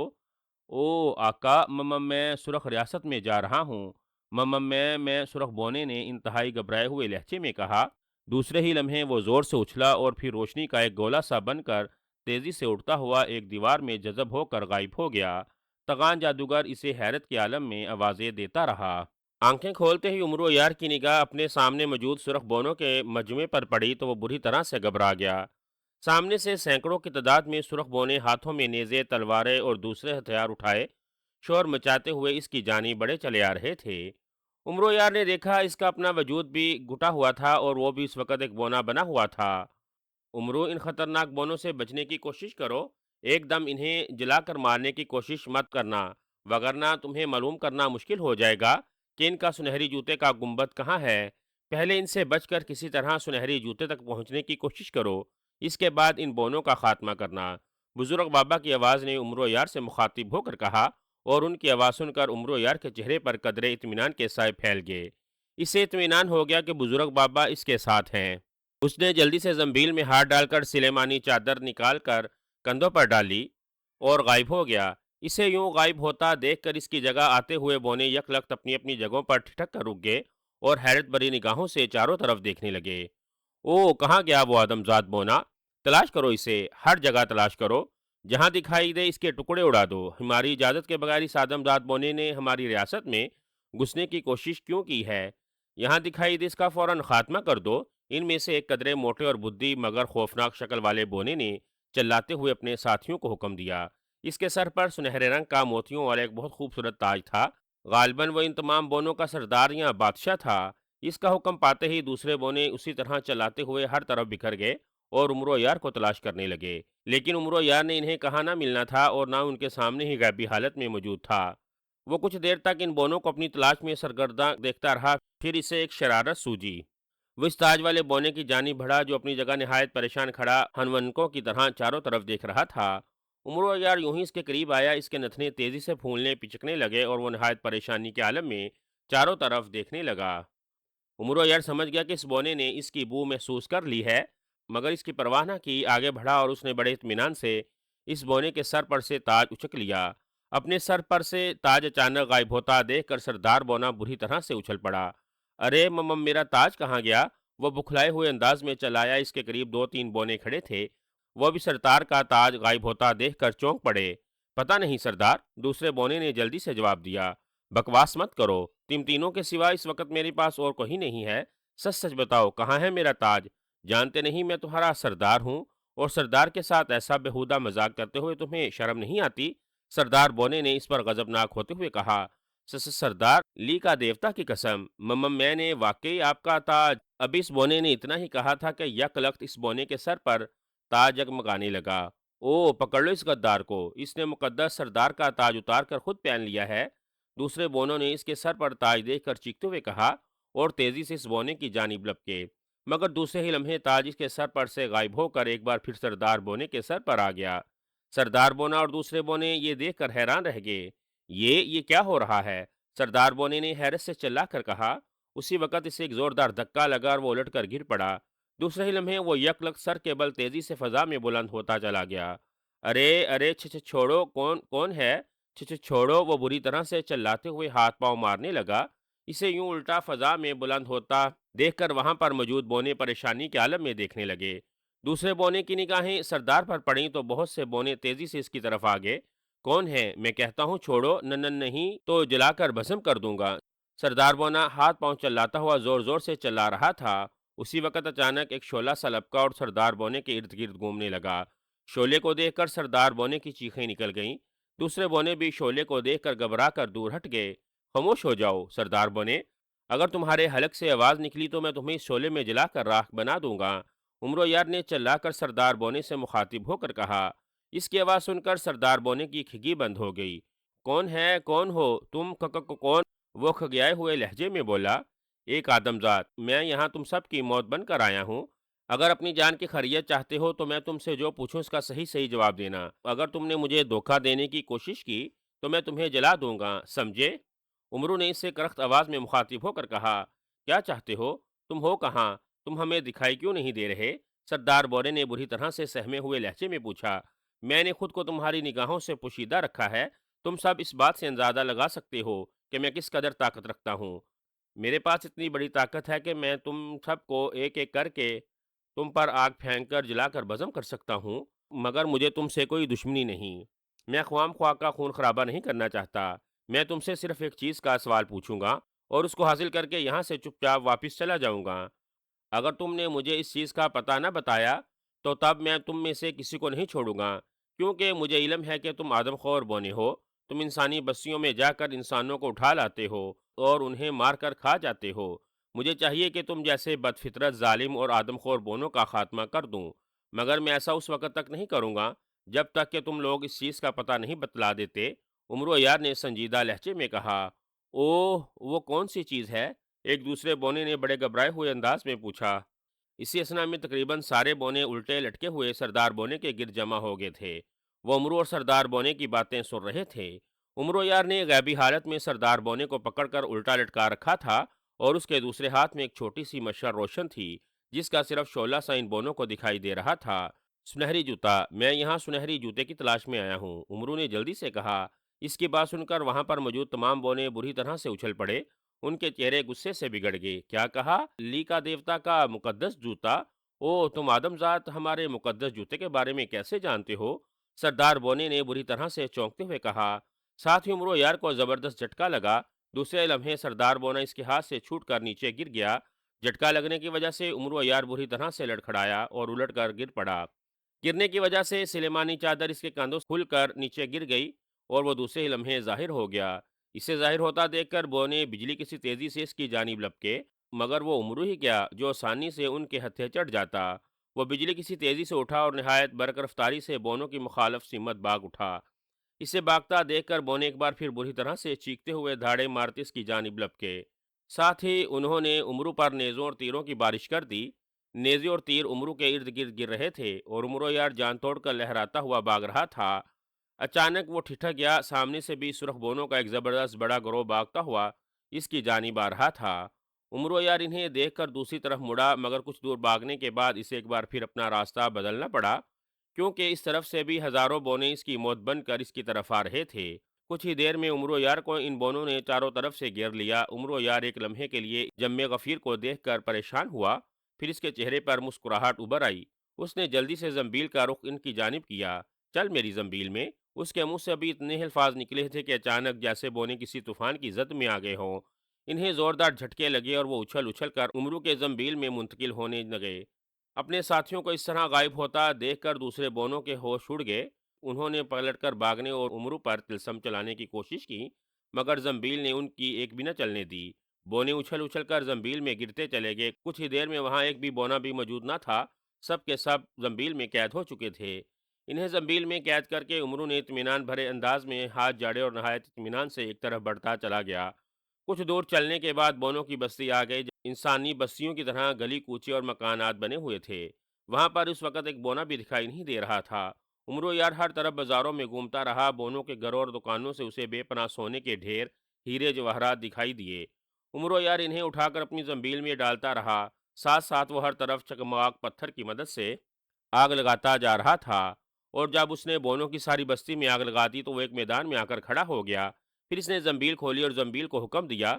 او آقا، میں سرخ ریاست میں جا رہا ہوں۔ میں سرخ بونے نے انتہائی گھبرائے ہوئے لہجے میں کہا۔ دوسرے ہی لمحے وہ زور سے اچھلا اور پھر روشنی کا ایک گولا سا بن کر تیزی سے اڑتا ہوا ایک دیوار میں جذب ہو کر غائب ہو گیا۔ تغان جادوگر اسے حیرت کے عالم میں آوازیں دیتا رہا۔ آنکھیں کھولتے ہی عمرو یار کی نگاہ اپنے سامنے موجود سرخ بونوں کے مجموعے پر پڑی تو وہ بری طرح سے گھبرا گیا۔ سامنے سے سینکڑوں کی تعداد میں سرخ بونے ہاتھوں میں نیزے، تلواریں اور دوسرے ہتھیار اٹھائے شور مچاتے ہوئے اس کی جانب بڑھے چلے آ رہے تھے۔ عمرو یار نے دیکھا اس کا اپنا وجود بھی گھٹا ہوا تھا اور وہ بھی اس وقت ایک بونا بنا ہوا تھا۔ عمرو، ان خطرناک بونوں سے بچنے کی کوشش کرو، ایک دم انہیں جلا کر مارنے کی کوشش مت کرنا، وگرنہ تمہیں معلوم کرنا مشکل ہو جائے گا کہ ان کا سنہری جوتے کا گنبد کہاں ہے۔ پہلے ان سے بچ کر کسی طرح سنہری جوتے تک پہنچنے کی کوشش کرو، اس کے بعد ان بونوں کا خاتمہ کرنا۔ بزرگ بابا کی آواز نے عمرو یار سے مخاطب ہو کر کہا، اور ان کی آواز سن کر عمرو یار کے چہرے پر قدرے اطمینان کے سائے پھیل گئے۔ اسے اطمینان ہو گیا کہ بزرگ بابا اس کے ساتھ ہیں۔ اس نے جلدی سے زنبیل میں ہاتھ ڈال کر سلیمانی چادر نکال کر کندھوں پر ڈالی اور غائب ہو گیا۔ اسے یوں غائب ہوتا دیکھ کر اس کی جگہ آتے ہوئے بونے یک لخت اپنی اپنی جگہوں پر ٹھٹک کر رک گئے اور حیرت بھری نگاہوں سے چاروں طرف دیکھنے لگے۔ او کہاں گیا وہ آدمزاد بونا؟ تلاش کرو اسے، ہر جگہ تلاش کرو، جہاں دکھائی دے اس کے ٹکڑے اڑا دو۔ ہماری اجازت کے بغیر اس آدمزاد بونے نے ہماری ریاست میں گھسنے کی کوشش کیوں کی ہے؟ یہاں دکھائی دے اس کا فوراً خاتمہ کر دو۔ ان میں سے ایک قدرے موٹے اور بدھی مگر خوفناک شکل والے بونے نے چلاتے ہوئے اپنے ساتھیوں کو حکم دیا۔ اس کے سر پر سنہرے رنگ کا موتیوں والا ایک بہت خوبصورت تاج تھا۔ غالباً وہ ان تمام بونوں کا سردار یا بادشاہ تھا۔ اس کا حکم پاتے ہی دوسرے بونے اسی طرح چلاتے ہوئے ہر طرف بکھر گئے اور عمرو یار کو تلاش کرنے لگے، لیکن عمرو یار نے انہیں کہاں نہ ملنا تھا اور نہ ان کے سامنے ہی غیبی حالت میں موجود تھا۔ وہ کچھ دیر تک ان بونوں کو اپنی تلاش میں سرگرداں دیکھتا رہا، پھر اسے ایک شرارت سوجی۔ وہ اس تاج والے بونے کی جانب بڑھا جو اپنی جگہ نہایت پریشان کھڑا ہنونکوں کی طرح چاروں طرف دیکھ رہا تھا۔ عمرو یار یوں ہی اس کے قریب آیا، اس کے نتنے تیزی سے پھولنے پچکنے لگے اور وہ نہایت پریشانی کے عالم میں چاروں طرف دیکھنے لگا۔ عمرو یار سمجھ گیا کہ اس بونے نے اس کی بو محسوس کر لی ہے، مگر اس کی پرواہ نہ کی، آگے بڑھا اور اس نے بڑے اطمینان سے اس بونے کے سر پر سے تاج اچک لیا۔ اپنے سر پر سے تاج اچانک غائب ہوتا دیکھ کر سردار بونا بری طرح سے اچھل پڑا۔ ارے ممم، میرا تاج کہاں گیا؟ وہ بکھلائے ہوئے انداز میں چل آیا۔ اس کے قریب دو تین بونے کھڑے تھے، وہ بھی سردار کا تاج غائب ہوتا دیکھ کر چونک پڑے۔ پتہ نہیں سردار، دوسرے بونے نے جلدی سے جواب دیا۔ بکواس مت کرو، تم تینوں کے سوا اس وقت میرے پاس اور کوئی نہیں ہے۔ سچ سچ بتاؤ، کہاں ہے میرا تاج؟ جانتے نہیں میں تمہارا سردار ہوں، اور سردار کے ساتھ ایسا بےہودہ مذاق کرتے ہوئے تمہیں شرم نہیں آتی؟ سردار بونے نے اس پر غضبناک ہوتے ہوئے کہا، سردار لی کا دیوتا کی قسم، میں نے واقعی آپ کا تاج۔ اب اس بونے نے اتنا ہی کہا تھا کہ یک لخت اس بونے کے سر پر تاج جگمگانے لگا۔ او پکڑ لو اس غدار کو، اس نے مقدس سردار کا تاج اتار کر خود پہن لیا ہے۔ دوسرے بونوں نے اس کے سر پر تاج دیکھ کر چیختے ہوئے کہا اور تیزی سے اس بونے کی جانب لپکے، مگر دوسرے ہی لمحے تاج اس کے سر پر سے غائب ہو کر ایک بار پھر سردار بونے کے سر پر آ گیا۔ سردار بونا اور دوسرے بونے یہ دیکھ کر حیران رہ گئے۔ یہ کیا ہو رہا ہے؟ سردار بونے نے حیرت سے چلا کر کہا۔ اسی وقت اسے ایک زوردار دھکا لگا اور وہ الٹ کر گر پڑا۔ دوسرے ہی لمحے وہ یک لخت سر کے بل تیزی سے فضا میں بلند ہوتا چلا گیا۔ ارے ارے چھوڑو، کون ہے؟ چھوڑو، وہ بری طرح سے چلاتے ہوئے ہاتھ پاؤں مارنے لگا۔ اسے یوں الٹا فضا میں بلند ہوتا دیکھ کر وہاں پر موجود بونے پریشانی کے عالم میں دیکھنے لگے۔ دوسرے بونے کی نگاہیں سردار پر پڑیں تو بہت سے بونے تیزی سے اس کی طرف آگے۔ کون ہے؟ میں کہتا ہوں چھوڑو، نہیں تو جلا کر بھسم کر دوں گا۔ سردار بونا ہاتھ پاؤں چلاتا ہوا زور زور سے چلا رہا تھا۔ اسی وقت اچانک ایک شعلہ سا لپکا اور سردار بونے کے ارد گرد گھومنے لگا۔ شعلے کو دیکھ کر سردار بونے کی چیخیں نکل گئیں۔ دوسرے بونے بھی شعلے کو دیکھ کر گھبرا کر دور ہٹ گئے۔ خاموش ہو جاؤ سردار بونے، اگر تمہارے حلق سے آواز نکلی تو میں تمہیں اس شعلے میں جلا کر راکھ بنا دوں گا۔ عمرو یار نے چلا کر سردار بونے سے مخاطب ہو کر کہا۔ اس کی آواز سن کر سردار بونے کی کھگی بند ہو گئی۔ کون ہے؟ کون ہو تم؟ کون؟ وہ کھگیائے ہوئے لہجے میں بولا۔ ایک آدمزاد، میں یہاں تم سب کی موت بن کر آیا ہوں۔ اگر اپنی جان کی خیریت چاہتے ہو تو میں تم سے جو پوچھوں اس کا صحیح جواب دینا۔ اگر تم نے مجھے دھوکہ دینے کی کوشش کی تو میں تمہیں جلا دوں گا، سمجھے؟ عمرو نے اس سے کرخت آواز میں مخاطب ہو کر کہا۔ کیا چاہتے ہو؟ تم ہو کہاں؟ تم ہمیں دکھائی کیوں نہیں دے رہے؟ سردار بونے نے بری طرح سے سہمے ہوئے لہجے میں پوچھا۔ میں نے خود کو تمہاری نگاہوں سے پوشیدہ رکھا ہے، تم سب اس بات سے اندازہ لگا سکتے ہو کہ میں کس قدر طاقت رکھتا ہوں۔ میرے پاس اتنی بڑی طاقت ہے کہ میں تم سب کو ایک ایک کر کے تم پر آگ پھینک کر جلا کر بھسم کر سکتا ہوں، مگر مجھے تم سے کوئی دشمنی نہیں۔ میں خواہ خواہ کا خون خرابہ نہیں کرنا چاہتا۔ میں تم سے صرف ایک چیز کا سوال پوچھوں گا اور اس کو حاصل کر کے یہاں سے چپ چاپ واپس چلا جاؤں گا۔ اگر تم نے مجھے اس چیز کا پتہ نہ بتایا تو تب میں تم میں سے کسی کو نہیں چھوڑوں گا، کیونکہ مجھے علم ہے کہ تم آدم خور بونے ہو۔ تم انسانی بستیوں میں جا کر انسانوں کو اٹھا لاتے ہو اور انہیں مار کر کھا جاتے ہو۔ مجھے چاہیے کہ تم جیسے بد فطرت ظالم اور آدم خور بونوں کا خاتمہ کر دوں، مگر میں ایسا اس وقت تک نہیں کروں گا جب تک کہ تم لوگ اس چیز کا پتہ نہیں بتلا دیتے۔ عمر یار نے سنجیدہ لہجے میں کہا۔ اوہ، وہ کون سی چیز ہے؟ ایک دوسرے بونے نے بڑے گھبرائے ہوئے انداز میں پوچھا۔ اسی اثنا میں تقریباً سارے بونے الٹے لٹکے ہوئے سردار بونے کے گرد جمع ہو گئے تھے۔ وہ عمرو اور سردار بونے کی باتیں سن رہے تھے۔ عمرو یار نے غیبی حالت میں سردار بونے کو پکڑ کر الٹا لٹکا رکھا تھا اور اس کے دوسرے ہاتھ میں ایک چھوٹی سی مشعل روشن تھی جس کا صرف شعلہ سا ان بونوں کو دکھائی دے رہا تھا۔ سنہری جوتا، میں یہاں سنہری جوتے کی تلاش میں آیا ہوں، عمرو نے جلدی سے کہا۔ اس کی بات سن کر وہاں پر موجود تمام بونے بری طرح سے اچھل پڑے۔ ان کے چہرے غصے سے بگڑ گئے۔ کیا کہا؟ لی کا دیوتا کا مقدس جوتا؟ او، تم آدم ذات ہمارے مقدس جوتے کے بارے میں کیسے جانتے ہو؟ سردار بونے نے بری طرح سے چونکتے ہوئے کہا۔ ساتھ ہی عمرو یار کو زبردست جھٹکا لگا۔ دوسرے لمحے سردار بونا اس کے ہاتھ سے چھوٹ کر نیچے گر گیا۔ جھٹکا لگنے کی وجہ سے عمرو یار بری طرح سے لڑکھڑایا اور الٹ کر گر پڑا۔ گرنے کی وجہ سے سلیمانی چادر اس کے کندھوں سے کھل کر نیچے گر گئی اور وہ دوسرے ہی لمحے ظاہر ہو گیا۔ اسے ظاہر ہوتا دیکھ کر بونے بجلی کسی تیزی سے اس کی جانب لپکے، مگر وہ عمرو ہی کیا جو آسانی سے ان کے ہتھے چڑھ جاتا۔ وہ بجلی کسی تیزی سے اٹھا اور نہایت برق رفتاری سے بونوں کی مخالف سمت بھاگ اٹھا۔ اسے بھاگتا دیکھ کر بونے ایک بار پھر بری طرح سے چیختے ہوئے دھاڑے مارتے اس کی جانب لپکے۔ ساتھ ہی انہوں نے عمرو پر نیزوں اور تیروں کی بارش کر دی۔ نیزے اور تیر عمرو کے ارد گرد گر رہے تھے اور عمرو یار جان توڑ کر لہراتا ہوا بھاگ رہا تھا۔ اچانک وہ ٹھٹک گیا۔ سامنے سے بھی سرخ بونوں کا ایک زبردست بڑا گروہ بھاگتا ہوا اس کی جانب آ رہا تھا۔ عمرو یار انہیں دیکھ کر دوسری طرف مڑا، مگر کچھ دور بھاگنے کے بعد اسے ایک بار پھر اپنا راستہ بدلنا پڑا، کیونکہ اس طرف سے بھی ہزاروں بونے اس کی موت بن کر اس کی طرف آ رہے تھے۔ کچھ ہی دیر میں عمرو یار کو ان بونوں نے چاروں طرف سے گھیر لیا۔ عمرو یار ایک لمحے کے لیے جم غفیر کو دیکھ کر پریشان ہوا، پھر اس کے چہرے پر مسکراہٹ ابھر آئی۔ اس نے جلدی سے زنبیل کا رخ ان کی جانب کیا۔ چل میری زنبیل میں۔ اس کے منہ سے ابھی اتنے الفاظ نکلے تھے کہ اچانک جیسے بونے کسی طوفان کی زد میں آ گئے ہوں۔ انہیں زوردار جھٹکے لگے اور وہ اچھل اچھل کر عمرو کے زنبیل میں منتقل ہونے لگے۔ اپنے ساتھیوں کو اس طرح غائب ہوتا دیکھ کر دوسرے بونوں کے ہوش اڑ گئے۔ انہوں نے پلٹ کر بھاگنے اور عمرو پر تلسم چلانے کی کوشش کی، مگر زنبیل نے ان کی ایک بھی نہ چلنے دی۔ بونے اچھل اچھل کر زنبیل میں گرتے چلے گئے۔ کچھ ہی دیر میں وہاں ایک بھی بونا بھی موجود نہ تھا۔ سب کے سب زنبیل میں قید ہو چکے تھے۔ انہیں زنبیل میں قید کر کے عمرو نے اطمینان بھرے انداز میں ہاتھ جاڑے اور نہایت اطمینان سے ایک طرف بڑھتا چلا گیا۔ کچھ دور چلنے کے بعد بونوں کی بستی آ گئی۔ انسانی بستیوں کی طرح گلی کوچے اور مکانات بنے ہوئے تھے۔ وہاں پر اس وقت ایک بونا بھی دکھائی نہیں دے رہا تھا۔ عمرو یار ہر طرف بازاروں میں گھومتا رہا۔ بونوں کے گھروں اور دکانوں سے اسے بے پناہ سونے کے ڈھیر، ہیرے جواہرات دکھائی دیے۔ عمرو یار انہیں اٹھا کر اپنی زنبیل میں ڈالتا رہا، ساتھ ساتھ وہ ہر طرف چکمگاگ پتھر کی مدد سے آگ لگاتا جا رہا تھا۔ اور جب اس نے بونوں کی ساری بستی میں آگ لگا دی تو وہ ایک میدان میں آ کر کھڑا ہو گیا۔ پھر اس نے زنبیل کھولی اور زنبیل کو حکم دیا،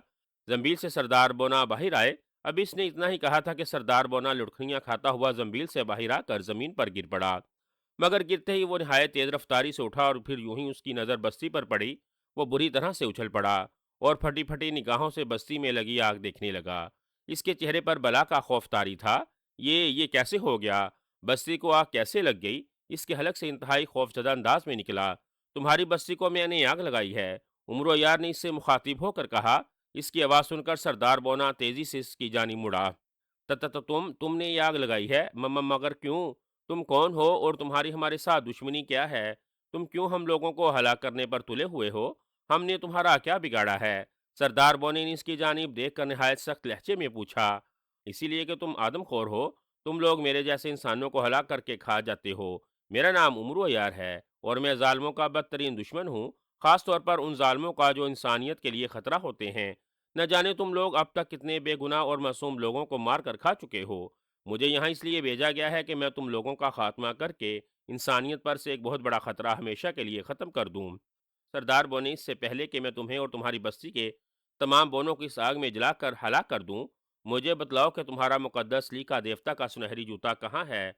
زنبیل سے سردار بونا باہر آئے۔ اب اس نے اتنا ہی کہا تھا کہ سردار بونا لڑکھیاں کھاتا ہوا زنبیل سے باہر آ کر زمین پر گر پڑا، مگر گرتے ہی وہ نہایت تیز رفتاری سے اٹھا اور پھر یوں ہی اس کی نظر بستی پر پڑی، وہ بری طرح سے اچھل پڑا اور پھٹی پھٹی نگاہوں سے بستی میں لگی آگ دیکھنے لگا۔ اس کے چہرے پر بلا کا خوف طاری تھا۔ یہ کیسے ہو گیا؟ بستی کو آگ کیسے لگ گئی؟ اس کے حلق سے انتہائی خوف زدہ انداز میں نکلا۔ تمہاری بستی کو میں نے آگ لگائی ہے، عمرو یار نے اس سے مخاطب ہو کر کہا۔ اس کی آواز سن کر سردار بونا تیزی سے اس کی جانب مڑا۔ تم نے یہ آگ لگائی ہے؟ مگر کیوں؟ تم کون ہو اور تمہاری ہمارے ساتھ دشمنی کیا ہے؟ تم کیوں ہم لوگوں کو ہلاک کرنے پر تلے ہوئے ہو؟ ہم نے تمہارا کیا بگاڑا ہے؟ سردار بونے نے اس کی جانب دیکھ کر نہایت سخت لہجے میں پوچھا۔ اسی لیے کہ تم آدم خور ہو، تم لوگ میرے جیسے انسانوں کو ہلاک کر کے کھا جاتے ہو۔ میرا نام عمرو یار ہے اور میں ظالموں کا بدترین دشمن ہوں، خاص طور پر ان ظالموں کا جو انسانیت کے لیے خطرہ ہوتے ہیں۔ نہ جانے تم لوگ اب تک کتنے بے گناہ اور معصوم لوگوں کو مار کر کھا چکے ہو۔ مجھے یہاں اس لیے بھیجا گیا ہے کہ میں تم لوگوں کا خاتمہ کر کے انسانیت پر سے ایک بہت بڑا خطرہ ہمیشہ کے لیے ختم کر دوں۔ سردار بونے، اس سے پہلے کہ میں تمہیں اور تمہاری بستی کے تمام بونوں کی اس آگ میں جلا کر ہلاک کر دوں، مجھے بتلاؤ کہ تمہارا مقدس لی کا دیوتا کا سنہری جوتا کہاں ہے؟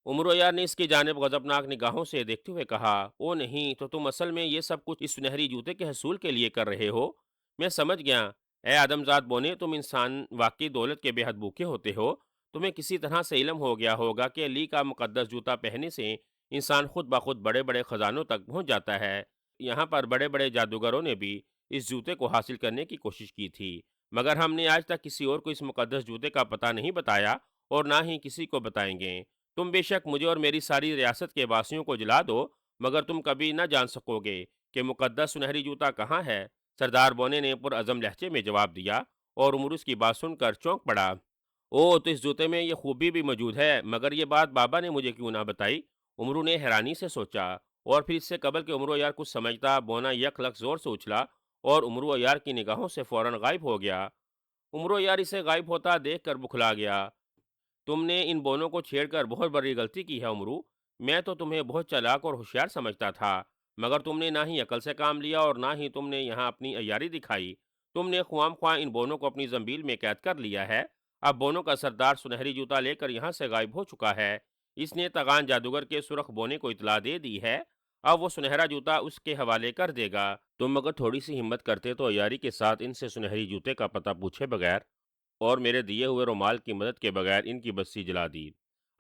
عمرو یار نے اس کی جانب غضبناک نگاہوں سے دیکھتے ہوئے کہا۔ او نہیں، تو تم اصل میں یہ سب کچھ اس سنہری جوتے کے حصول کے لیے کر رہے ہو؟ میں سمجھ گیا۔ اے آدم ذات بونے، تم انسان واقعی دولت کے بے حد بھوکے ہوتے ہو۔ تمہیں کسی طرح سے علم ہو گیا ہوگا کہ لی کا مقدس جوتا پہننے سے انسان خود بخود بڑے بڑے خزانوں تک پہنچ جاتا ہے۔ یہاں پر بڑے بڑے جادوگروں نے بھی اس جوتے کو حاصل کرنے کی کوشش کی تھی، مگر ہم نے آج تک کسی اور کو اس مقدس جوتے کا پتہ نہیں بتایا اور نہ ہی کسی کو بتائیں گے۔ تم بے شک مجھے اور میری ساری ریاست کے واسیوں کو جلا دو، مگر تم کبھی نہ جان سکو گے کہ مقدس سنہری جوتا کہاں ہے۔ سردار بونے نے پرعزم لہجے میں جواب دیا، اور عمر اس کی بات سن کر چونک پڑا۔ او، تو اس جوتے میں یہ خوبی بھی موجود ہے، مگر یہ بات بابا نے مجھے کیوں نہ بتائی؟ عمرو نے حیرانی سے سوچا، اور پھر اس سے قبل کہ عمرو یار کچھ سمجھتا، بونا یک لک زور سے اچھلا اور عمرو یار کی نگاہوں سے فوراً غائب ہو گیا۔ عمرو یار اسے غائب ہوتا دیکھ کر بکھلا گیا۔ تم نے ان بونوں کو چھیڑ کر بہت بڑی غلطی کی ہے عمرو۔ میں تو تمہیں بہت چالاک اور ہوشیار سمجھتا تھا، مگر تم نے نہ ہی عقل سے کام لیا اور نہ ہی تم نے یہاں اپنی عیاری دکھائی۔ تم نے خوام خواہ ان بونوں کو اپنی زنبیل میں قید کر لیا ہے۔ اب بونوں کا سردار سنہری جوتا لے کر یہاں سے غائب ہو چکا ہے۔ اس نے تغان جادوگر کے سرخ بونے کو اطلاع دے دی ہے۔ اب وہ سنہرا جوتا اس کے حوالے کر دے گا۔ تم اگر تھوڑی سی ہمت کرتے تو عیاری کے ساتھ ان سے سنہری جوتے کا پتہ پوچھے بغیر اور میرے دیے ہوئے رومال کی مدد کے بغیر ان کی بستی جلا دی۔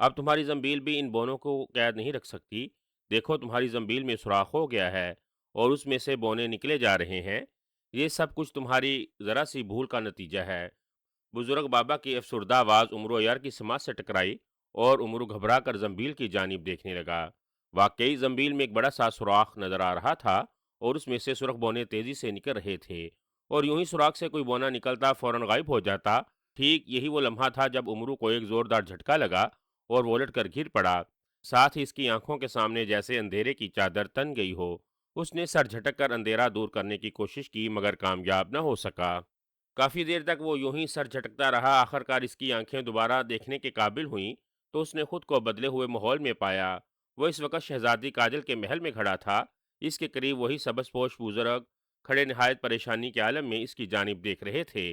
اب تمہاری زنبیل بھی ان بونوں کو قید نہیں رکھ سکتی۔ دیکھو، تمہاری زنبیل میں سوراخ ہو گیا ہے اور اس میں سے بونے نکلے جا رہے ہیں۔ یہ سب کچھ تمہاری ذرا سی بھول کا نتیجہ ہے۔ بزرگ بابا کی افسردہ آواز عمرو یار کی سماعت سے ٹکرائی اور عمرو گھبرا کر زنبیل کی جانب دیکھنے لگا۔ واقعی زنبیل میں ایک بڑا سا سوراخ نظر آ رہا تھا اور اس میں سے سرخ بونے تیزی سے نکل رہے تھے، اور یوں ہی سوراخ سے کوئی بونا نکلتا فوراً غائب ہو جاتا۔ ٹھیک یہی وہ لمحہ تھا جب عمرو کو ایک زوردار جھٹکا لگا اور وہ الٹ کر گر پڑا۔ ساتھ ہی اس کی آنکھوں کے سامنے جیسے اندھیرے کی چادر تن گئی ہو۔ اس نے سر جھٹک کر اندھیرا دور کرنے کی کوشش کی، مگر کامیاب نہ ہو سکا۔ کافی دیر تک وہ یوں ہی سر جھٹکتا رہا۔ آخر کار اس کی آنکھیں دوبارہ دیکھنے کے قابل ہوئیں تو اس نے خود کو بدلے ہوئے ماحول میں پایا۔ وہ اس وقت شہزادی کاجل کے محل میں کھڑا تھا۔ اس کے قریب وہی سبز پوش بزرگ کھڑے نہایت پریشانی کے عالم میں اس کی جانب دیکھ رہے تھے۔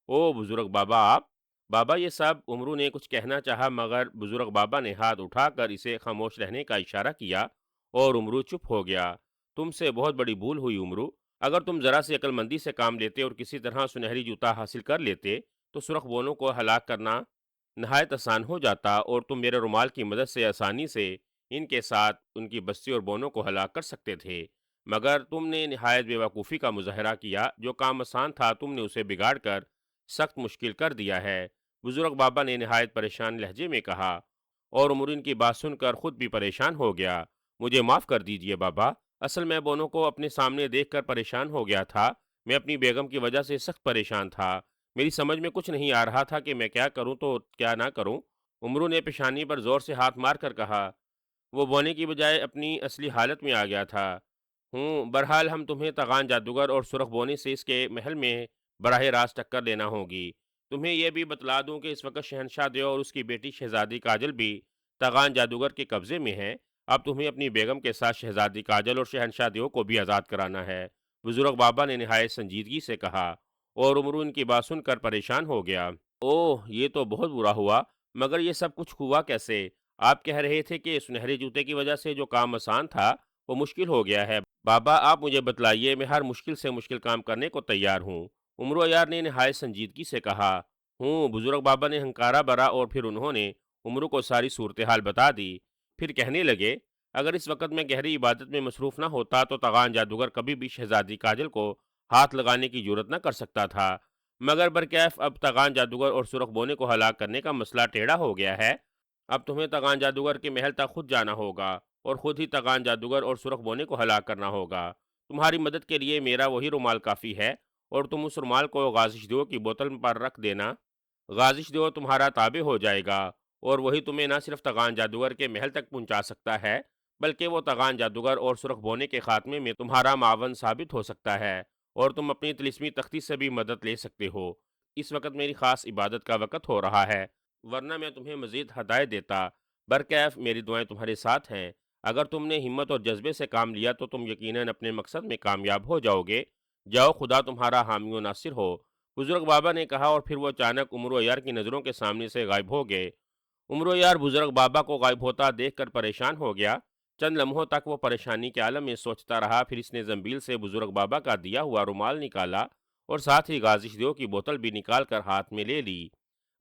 او بزرگ بابا، آپ؟ بابا یہ سب؟ عمرو نے کچھ کہنا چاہا، مگر بزرگ بابا نے ہاتھ اٹھا کر اسے خاموش رہنے کا اشارہ کیا اور عمرو چپ ہو گیا۔ تم سے بہت بڑی بھول ہوئی عمرو۔ اگر تم ذرا سی عقل مندی سے کام لیتے اور کسی طرح سنہری جوتا حاصل کر لیتے تو سرخ بونوں کو ہلاک کرنا نہایت آسان ہو جاتا، اور تم میرے رومال کی مدد سے آسانی سے ان کے ساتھ ان کی بستی اور بونوں کو ہلاک کر سکتے تھے۔ مگر تم نے نہایت بے وقوفی کا مظاہرہ کیا۔ جو کام آسان تھا تم نے اسے بگاڑ کر سخت مشکل کر دیا ہے۔ بزرگ بابا نے نہایت پریشان لہجے میں کہا، اور عمر ان کی بات سن کر خود بھی پریشان ہو گیا۔ مجھے معاف کر دیجئے بابا، اصل میں بونوں کو اپنے سامنے دیکھ کر پریشان ہو گیا تھا۔ میں اپنی بیگم کی وجہ سے سخت پریشان تھا۔ میری سمجھ میں کچھ نہیں آ رہا تھا کہ میں کیا کروں تو کیا نہ کروں۔ عمرو نے پیشانی پر زور سے ہاتھ مار کر کہا۔ وہ بونے کی بجائے اپنی اصلی حالت میں آ گیا تھا۔ بہرحال ہم تمہیں تغان جادوگر اور سرخ بونے سے اس کے محل میں براہ راست ٹکر لینا ہوگی۔ تمہیں یہ بھی بتلا دوں کہ اس وقت شہنشاہ دیو اور اس کی بیٹی شہزادی کاجل بھی تغان جادوگر کے قبضے میں ہیں۔ اب تمہیں اپنی بیگم کے ساتھ شہزادی کاجل اور شہنشاہ دیو کو بھی آزاد کرانا ہے، بزرگ بابا نے نہایت سنجیدگی سے کہا، اور عمرو ان کی بات سن کر پریشان ہو گیا۔ اوہ، یہ تو بہت برا ہوا، مگر یہ سب کچھ ہوا کیسے؟ آپ کہہ رہے تھے کہ سنہرے جوتے کی وجہ سے جو کام آسان تھا وہ مشکل ہو گیا ہے۔ بابا آپ مجھے بتلائیے، میں ہر مشکل سے مشکل کام کرنے کو تیار ہوں، عمرو یار نے نہایت سنجیدگی سے کہا۔ بزرگ بابا نے ہنکارا بھرا، اور پھر انہوں نے عمرو کو ساری صورتحال بتا دی۔ پھر کہنے لگے، اگر اس وقت میں گہری عبادت میں مصروف نہ ہوتا تو تغان جادوگر کبھی بھی شہزادی کاجل کو ہاتھ لگانے کی جرت نہ کر سکتا تھا، مگر برکیف اب تغان جادوگر اور سرخ بونے کو ہلاک کرنے کا مسئلہ ٹیڑھا ہو گیا ہے۔ اب تمہیں تغان جادوگر کے محل تک خود جانا ہوگا اور خود ہی تغان جادوگر اور سرخ بونے کو ہلاک کرنا ہوگا۔ تمہاری مدد کے لیے میرا وہی رومال کافی ہے، اور تم اس رومال کو غازش دیو کی بوتل پر رکھ دینا۔ غازش دیو تمہارا تابع ہو جائے گا، اور وہی تمہیں نہ صرف تغان جادوگر کے محل تک پہنچا سکتا ہے، بلکہ وہ تغان جادوگر اور سرخ بونے کے خاتمے میں تمہارا معاون ثابت ہو سکتا ہے، اور تم اپنی طلسمی تختی سے بھی مدد لے سکتے ہو۔ اس وقت میری خاص عبادت کا وقت ہو رہا ہے، ورنہ میں تمہیں مزید ہدایت دیتا۔ برکیف میری دعائیں تمہارے ساتھ ہیں۔ اگر تم نے ہمت اور جذبے سے کام لیا تو تم یقیناً اپنے مقصد میں کامیاب ہو جاؤ گے۔ جاؤ، خدا تمہارا حامی و ناصر ہو، بزرگ بابا نے کہا، اور پھر وہ اچانک عمرو یار کی نظروں کے سامنے سے غائب ہو گئے۔ عمرو یار بزرگ بابا کو غائب ہوتا دیکھ کر پریشان ہو گیا۔ چند لمحوں تک وہ پریشانی کے عالم میں سوچتا رہا، پھر اس نے زنبیل سے بزرگ بابا کا دیا ہوا رومال نکالا اور ساتھ ہی غازش دیو کی بوتل بھی نکال کر ہاتھ میں لے لی۔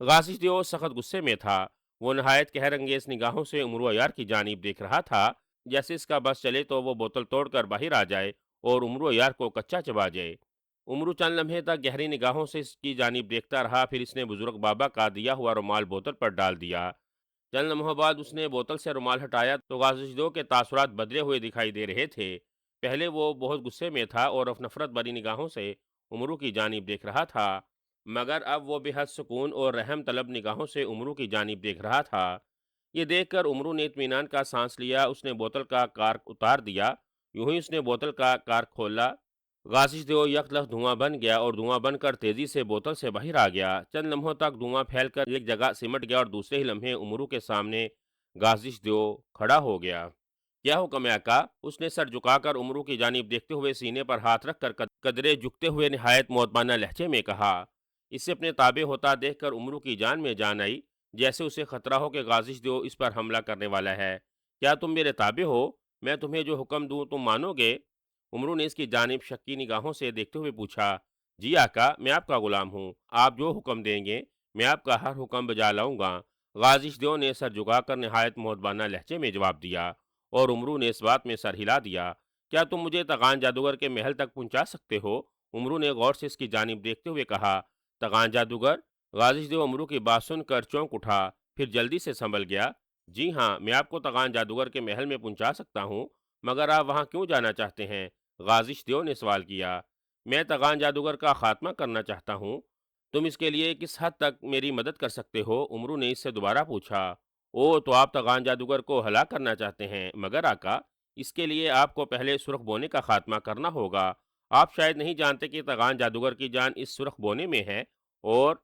غازش دیو سخت غصے میں تھا۔ وہ نہایت قہر انگیز نگاہوں سے عمرو یار کی جانب دیکھ رہا تھا، جیسے اس کا بس چلے تو وہ بوتل توڑ کر باہر آ جائے اور عمرو یار کو کچا چبا جائے۔ عمرو چند لمحے تک گہری نگاہوں سے اس کی جانب دیکھتا رہا، پھر اس نے بزرگ بابا کا دیا ہوا رومال بوتل پر ڈال دیا۔ چند لمحوں بعد اس نے بوتل سے رومال ہٹایا تو غازش دو کے تاثرات بدلے ہوئے دکھائی دے رہے تھے۔ پہلے وہ بہت غصے میں تھا اور نفرت بری نگاہوں سے عمرو کی جانب دیکھ رہا تھا، مگر اب وہ بے حد سکون اور رحم طلب نگاہوں سے عمرو کی جانب دیکھ رہا تھا۔ یہ دیکھ کر عمرو نے اطمینان کا سانس لیا، اس نے بوتل کا کارک اتار دیا۔ یوں ہی اس نے بوتل کا کارک کھولا، غازش دیو یکلخت دھواں بن گیا اور دھواں بن کر تیزی سے بوتل سے باہر آ گیا۔ چند لمحوں تک دھواں پھیل کر ایک جگہ سمٹ گیا اور دوسرے ہی لمحے عمرو کے سامنے غازش دیو کھڑا ہو گیا۔ کیا حکم ہے آقا؟ اس نے سر جھکا کر عمرو کی جانب دیکھتے ہوئے سینے پر ہاتھ رکھ کر قدرے جھکتے ہوئے نہایت مؤدبانہ لہجے میں کہا۔ اسے اپنے تابع ہوتا دیکھ کر عمرو کی جان میں جان آئی، جیسے اسے خطرہ ہو کہ غازش دیو اس پر حملہ کرنے والا ہے۔ کیا تم میرے تابع ہو؟ میں تمہیں جو حکم دوں تم مانو گے؟ عمرو نے اس کی جانب شکی نگاہوں سے دیکھتے ہوئے پوچھا۔ جی آقا، میں آپ کا غلام ہوں، آپ جو حکم دیں گے میں آپ کا ہر حکم بجا لاؤں گا۔ غازش دیو نے سر جھکا کر نہایت مؤدبانہ لہجے میں جواب دیا، اور عمرو نے اس بات میں سر ہلا دیا۔ کیا تم مجھے تغان جادوگر کے محل تک پہنچا سکتے ہو؟ عمرو نے غور سے اس کی جانب دیکھتے ہوئے کہا۔ تغان جادوگر؟ غازش دیو عمرو کی بات سن کر چونک اٹھا، پھر جلدی سے سنبھل گیا۔ جی ہاں، میں آپ کو تغان جادوگر کے محل میں پہنچا سکتا ہوں، مگر آپ وہاں کیوں جانا چاہتے ہیں؟ غازش دیو نے سوال کیا۔ میں تغان جادوگر کا خاتمہ کرنا چاہتا ہوں۔ تم اس کے لیے کس حد تک میری مدد کر سکتے ہو؟ عمرو نے اس سے دوبارہ پوچھا۔ او، تو آپ تغان جادوگر کو ہلاک کرنا چاہتے ہیں؟ مگر آقا، اس کے لیے آپ کو پہلے سرخ بونے کا خاتمہ کرنا ہوگا۔ آپ شاید نہیں جانتے کہ تغان جادوگر کی جان اس سرخ بونے میں ہے، اور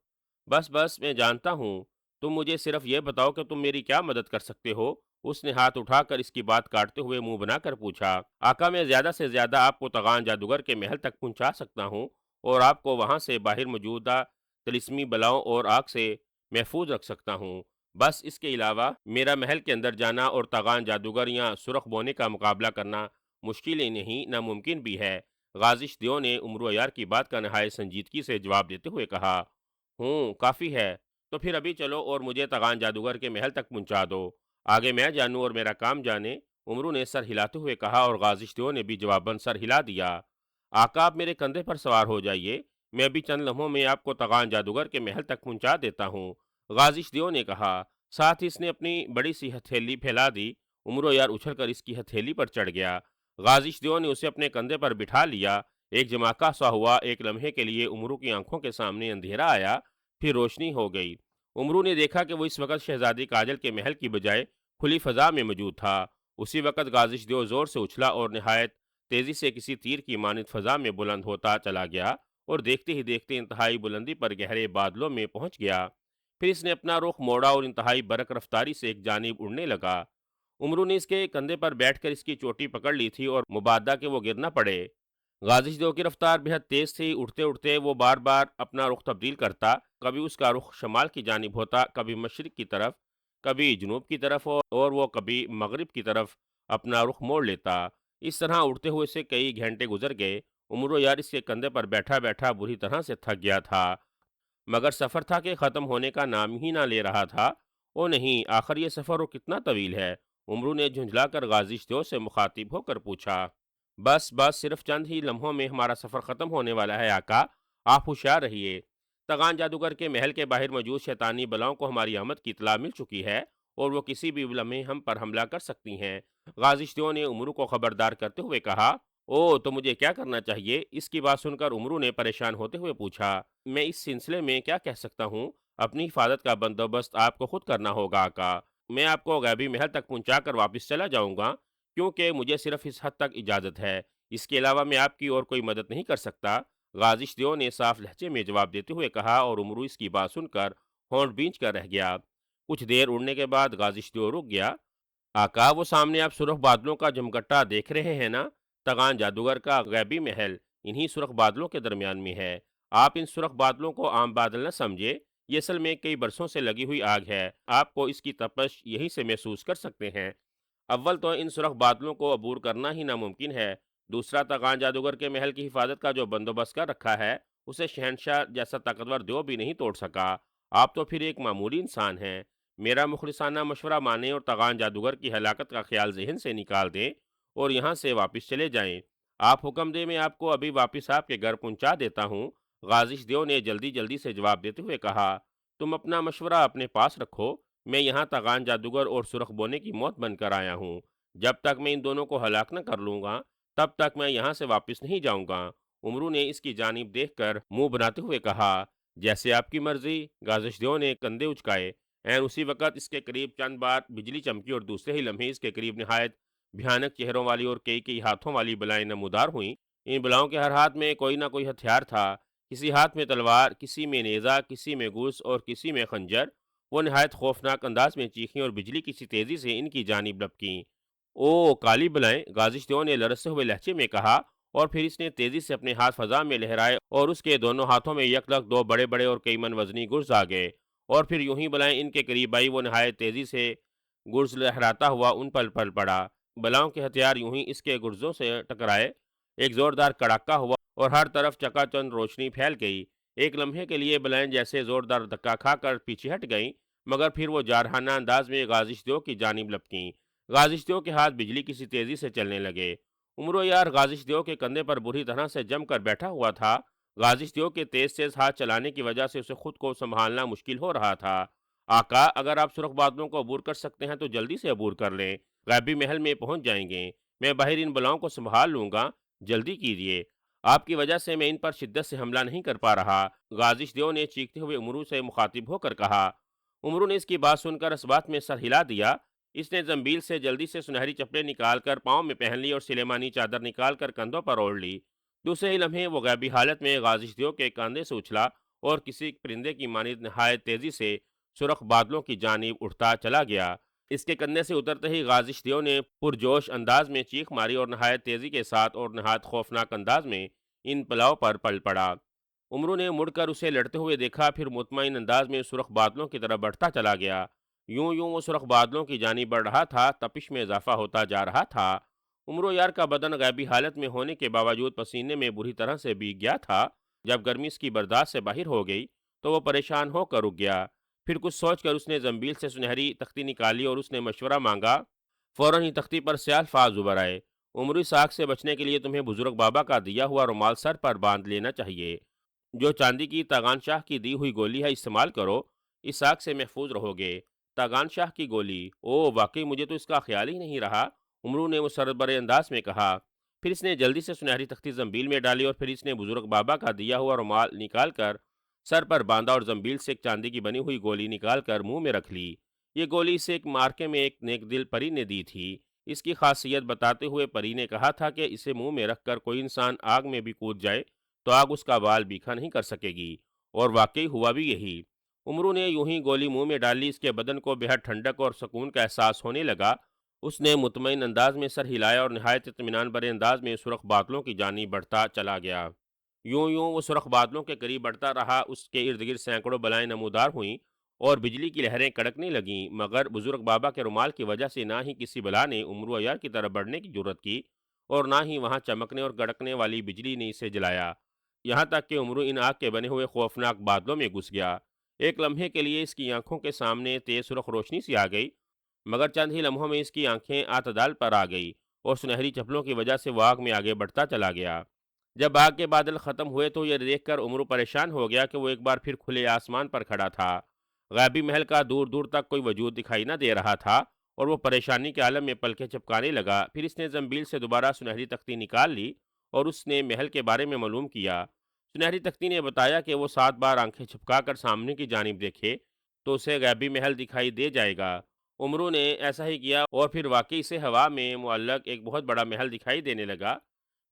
بس بس میں جانتا ہوں، تم مجھے صرف یہ بتاؤ کہ تم میری کیا مدد کر سکتے ہو؟ اس نے ہاتھ اٹھا کر اس کی بات کاٹتے ہوئے منہ بنا کر پوچھا۔ آقا، میں زیادہ سے زیادہ آپ کو تغان جادوگر کے محل تک پہنچا سکتا ہوں اور آپ کو وہاں سے باہر موجودہ طلسمی بلاؤں اور آگ سے محفوظ رکھ سکتا ہوں۔ بس اس کے علاوہ میرا محل کے اندر جانا اور تغان جادوگر یا سرخ بونے کا مقابلہ کرنا مشکل ہی نہیں، ناممکن بھی ہے۔ غازش دیو نے عمرو عیار کی بات کا نہایت سنجیدگی سے جواب دیتے ہوئے کہا۔ کافی ہے، تو پھر ابھی چلو اور مجھے تغان جادوگر کے محل تک پہنچا دو۔ آگے میں جانوں اور میرا کام جانے، عمرو نے سر ہلاتے ہوئے کہا، اور غازش دیو نے بھی جواباً سر ہلا دیا۔ آقا، آپ میرے کندھے پر سوار ہو جائیے، میں ابھی چند لمحوں میں آپ کو تغان جادوگر کے محل تک پہنچا دیتا ہوں، غازش دیو نے کہا۔ ساتھ ہی اس نے اپنی بڑی سی ہتھیلی پھیلا دی۔ عمرو یار اچھل کر اس کی ہتھیلی پر چڑھ گیا۔ غازش دیو نے اسے اپنے کندھے پر بٹھا لیا۔ ایک جماکہ سا ہوا، ایک لمحے کے لیے عمرو کی آنکھوں کے سامنے اندھیرا آیا، پھر روشنی ہو گئی۔ عمرو نے دیکھا کہ وہ اس وقت شہزادی کاجل کے محل کی بجائے کھلی فضا میں موجود تھا۔ اسی وقت غازش دیو زور سے اچھلا اور نہایت تیزی سے کسی تیر کی مانند فضا میں بلند ہوتا چلا گیا، اور دیکھتے ہی دیکھتے انتہائی بلندی پر گہرے بادلوں میں پہنچ گیا۔ پھر اس نے اپنا رخ موڑا اور انتہائی برق رفتاری سے ایک جانب اڑنے لگا۔ عمرو نے اس کے کندھے پر بیٹھ کر اس کی چوٹی پکڑ لی تھی اور مبادہ کہ وہ گر نہ پڑے۔ غازش دیو کی رفتار بہت تیز تھی، اٹھتے اٹھتے وہ بار بار اپنا رخ تبدیل کرتا، کبھی اس کا رخ شمال کی جانب ہوتا، کبھی مشرق کی طرف، کبھی جنوب کی طرف، اور وہ کبھی مغرب کی طرف اپنا رخ موڑ لیتا۔ اس طرح اڑتے ہوئے سے کئی گھنٹے گزر گئے۔ عمرو یار اس کے کندھے پر بیٹھا بیٹھا بری طرح سے تھک گیا تھا، مگر سفر تھا کہ ختم ہونے کا نام ہی نہ لے رہا تھا۔ او نہیں، آخر یہ سفر وہ کتنا طویل ہے؟ عمرو نے جھنجھلا کر غازش دیو سے مخاطب ہو کر پوچھا۔ بس بس، صرف چند ہی لمحوں میں ہمارا سفر ختم ہونے والا ہے آقا، آپ ہوشیار رہیے۔ تغان جادوگر کے محل کے باہر موجود شیطانی بلاؤں کو ہماری آمد کی اطلاع مل چکی ہے، اور وہ کسی بھی لمحے ہم پر حملہ کر سکتی ہیں۔ غازش دیو نے عمرو کو خبردار کرتے ہوئے کہا۔ او، تو مجھے کیا کرنا چاہیے؟ اس کی بات سن کر عمرو نے پریشان ہوتے ہوئے پوچھا۔ میں اس سلسلے میں کیا کہہ سکتا ہوں؟ اپنی حفاظت کا بندوبست آپ کو خود کرنا ہوگا آقا۔ میں آپ کو غیبی محل تک پہنچا کر واپس چلا جاؤں گا، کیونکہ مجھے صرف اس حد تک اجازت ہے، اس کے علاوہ میں آپ کی اور کوئی مدد نہیں کر سکتا، غازش دیو نے صاف لہجے میں جواب دیتے ہوئے کہا، اور عمرو اس کی بات سن کر ہونٹ بھینچ کر رہ گیا۔ کچھ دیر اڑنے کے بعد غازش دیو رک گیا۔ آقا، وہ سامنے آپ سرخ بادلوں کا جمگٹا دیکھ رہے ہیں نا؟ تغان جادوگر کا غیبی محل انہی سرخ بادلوں کے درمیان میں ہے۔ آپ ان سرخ بادلوں کو عام بادل نہ سمجھے، یہ اصل میں کئی برسوں سے لگی ہوئی آگ ہے، آپ کو اس کی تپش یہیں سے محسوس کر سکتے ہیں۔ اول تو ان سرخ بادلوں کو عبور کرنا ہی ناممکن ہے، دوسرا تغان جادوگر کے محل کی حفاظت کا جو بندوبست کر رکھا ہے اسے شہنشاہ جیسا طاقتور دیو بھی نہیں توڑ سکا۔ آپ تو پھر ایک معمولی انسان ہیں۔ میرا مخلصانہ مشورہ مانیں اور تغان جادوگر کی ہلاکت کا خیال ذہن سے نکال دیں اور یہاں سے واپس چلے جائیں۔ آپ حکم دیں، میں آپ کو ابھی واپس آپ کے گھر پہنچا دیتا ہوں، غازش دیو نے جلدی جلدی سے جواب دیتے ہوئے کہا۔ تم اپنا مشورہ اپنے پاس رکھو، میں یہاں تغان جادوگر اور سرخ بونے کی موت بن کر آیا ہوں۔ جب تک میں ان دونوں کو ہلاک نہ کر لوں گا تب تک میں یہاں سے واپس نہیں جاؤں گا۔ عمرو نے اس کی جانب دیکھ کر منہ بناتے ہوئے کہا، جیسے آپ کی مرضی۔ گازش دیو نے کندھے اچکائے۔ این اسی وقت اس کے قریب چند بار بجلی چمکی اور دوسرے ہی لمحے اس کے قریب نہایت بھیانک چہروں والی اور کئی ہاتھوں والی بلائیں نمودار ہوئیں۔ ان بلاؤں کے ہر ہاتھ میں کوئی نہ کوئی ہتھیار تھا، کسی ہاتھ میں تلوار، کسی میں نیزہ، کسی میں گوس اور کسی میں خنجر۔ وہ نہایت خوفناک انداز میں چیخیں اور بجلی کسی تیزی سے ان کی جانب لپکیں۔ او کالی بلائیں! گازش دیو نے لرزتے ہوئے لہجے میں کہا، اور پھر اس نے تیزی سے اپنے ہاتھ فضا میں لہرائے اور اس کے دونوں ہاتھوں میں یک لک دو بڑے بڑے اور کئی من وزنی گرز آ گئے، اور پھر یوں ہی بلائیں ان کے قریب آئی وہ نہایت تیزی سے گرز لہراتا ہوا ان پر پل پڑا۔ بلاؤں کے ہتھیار یوں ہی اس کے گرزوں سے ٹکرائے، ایک زوردار کڑاکا ہوا اور ہر طرف چکا چند روشنی پھیل گئی۔ ایک لمحے کے لیے بلائیں جیسے زوردار دھکا کھا کر پیچھے ہٹ گئیں، مگر پھر وہ جارحانہ انداز میں غازش دیو کی جانب لپکیں۔ غازش دیو کے ہاتھ بجلی کسی تیزی سے چلنے لگے۔ عمرو یار غازش دیو کے کندھے پر بری طرح سے جم کر بیٹھا ہوا تھا۔ غازش دیو کے تیز تیز ہاتھ چلانے کی وجہ سے اسے خود کو سنبھالنا مشکل ہو رہا تھا۔ آقا، اگر آپ سرخ بادلوں کو عبور کر سکتے ہیں تو جلدی سے عبور کر لیں، غیبی محل میں پہنچ جائیں گے۔ میں باہر ان بلاؤں کو سنبھال لوں گا، جلدی کیجیے۔ آپ کی وجہ سے میں ان پر شدت سے حملہ نہیں کر پا رہا، غازش دیو نے چیختے ہوئے عمرو سے مخاطب ہو کر کہا۔ عمرو نے اس کی بات سن کر اس بات میں سر ہلا دیا۔ اس نے زنبیل سے جلدی سے سنہری چپڑیں نکال کر پاؤں میں پہن لی اور سلیمانی چادر نکال کر کندھوں پر اوڑھ لی۔ دوسرے ہی لمحے وہ غیبی حالت میں غازش دیو کے کاندھے سے اچھلا اور کسی پرندے کی مانند نہایت تیزی سے سرخ بادلوں کی جانب اٹھتا چلا گیا۔ اس کے کندھے سے اترتے ہی غازش دیو نے پرجوش انداز میں چیخ ماری اور نہایت تیزی کے ساتھ اور نہایت خوفناک انداز میں ان پلاؤ پر پل پڑا۔ عمرو نے مڑ کر اسے لڑتے ہوئے دیکھا، پھر مطمئن انداز میں سرخ بادلوں کی طرف بڑھتا چلا گیا۔ یوں یوں وہ سرخ بادلوں کی جانب بڑھ رہا تھا، تپش میں اضافہ ہوتا جا رہا تھا۔ عمرو یار کا بدن غیبی حالت میں ہونے کے باوجود پسینے میں بری طرح سے بھیگ گیا تھا۔ جب گرمی اس کی برداشت سے باہر ہو گئی تو وہ پریشان ہو کر رک گیا۔ پھر کچھ سوچ کر اس نے زنبیل سے سنہری تختی نکالی اور اس نے مشورہ مانگا۔ فوراً ہی تختی پر سیاہ الفاظ ابھر آئے۔ عمری اس آگ سے بچنے کے لیے تمہیں بزرگ بابا کا دیا ہوا رومال سر پر باندھ لینا چاہیے۔ جو چاندی کی تاغان شاہ کی دی ہوئی گولی ہے استعمال کرو، اس آگ سے محفوظ رہو گے۔ تاغان شاہ کی گولی؟ او واقعی مجھے تو اس کا خیال ہی نہیں رہا، عمرو نے مسربر انداز میں کہا۔ پھر اس نے جلدی سے سنہری تختی زنبیل میں ڈالی اور پھر اس نے بزرگ بابا کا دیا ہوا رومال نکال کر سر پر باندھا اور زنبیل سے ایک چاندی کی بنی ہوئی گولی نکال کر منہ میں رکھ لی۔ یہ گولی اسے ایک مارکے میں ایک نیک دل پری نے دی تھی۔ اس کی خاصیت بتاتے ہوئے پری نے کہا تھا کہ اسے منہ میں رکھ کر کوئی انسان آگ میں بھی کود جائے تو آگ اس کا بال بیکھا نہیں کر سکے گی، اور واقعی ہوا بھی یہی۔ عمرو نے یوں ہی گولی منہ میں ڈال لی، اس کے بدن کو بے حد ٹھنڈک اور سکون کا احساس ہونے لگا۔ اس نے مطمئن انداز میں سر ہلایا اور نہایت اطمینان بھرے انداز میں سرخ بادلوں کی جانب بڑھتا چلا گیا۔ یوں یوں وہ سرخ بادلوں کے قریب بڑھتا رہا، اس کے ارد گرد سینکڑوں بلائیں نمودار ہوئیں اور بجلی کی لہریں کڑکنے لگیں، مگر بزرگ بابا کے رومال کی وجہ سے نہ ہی کسی بلا نے عمرو عیار کی طرف بڑھنے کی جرت کی اور نہ ہی وہاں چمکنے اور گڑکنے والی بجلی نے اسے جلایا۔ یہاں تک کہ عمرو ان آگ کے بنے ہوئے خوفناک بادلوں میں گھس گیا۔ ایک لمحے کے لیے اس کی آنکھوں کے سامنے تیز سرخ روشنی سی آ گئی، مگر چند ہی لمحوں میں اس کی آنکھیں اعتدال پر آ گئی اور سنہری چپلوں کی وجہ سے وہ آگ میں آگے بڑھتا چلا گیا۔ جب آگ کے بادل ختم ہوئے تو یہ دیکھ کر عمرو پریشان ہو گیا کہ وہ ایک بار پھر کھلے آسمان پر کھڑا تھا۔ غیبی محل کا دور دور تک کوئی وجود دکھائی نہ دے رہا تھا اور وہ پریشانی کے عالم میں پلکیں چپکانے لگا۔ پھر اس نے زنبیل سے دوبارہ سنہری تختی نکال لی اور اس نے محل کے بارے میں معلوم کیا۔ سنہری تختی نے بتایا کہ وہ 7 بار آنکھیں چھپکا کر سامنے کی جانب دیکھے تو اسے غیبی محل دکھائی دے جائے گا۔ عمرو نے ایسا ہی کیا اور پھر واقعی سے ہوا میں معلق ایک بہت بڑا محل دکھائی دینے لگا۔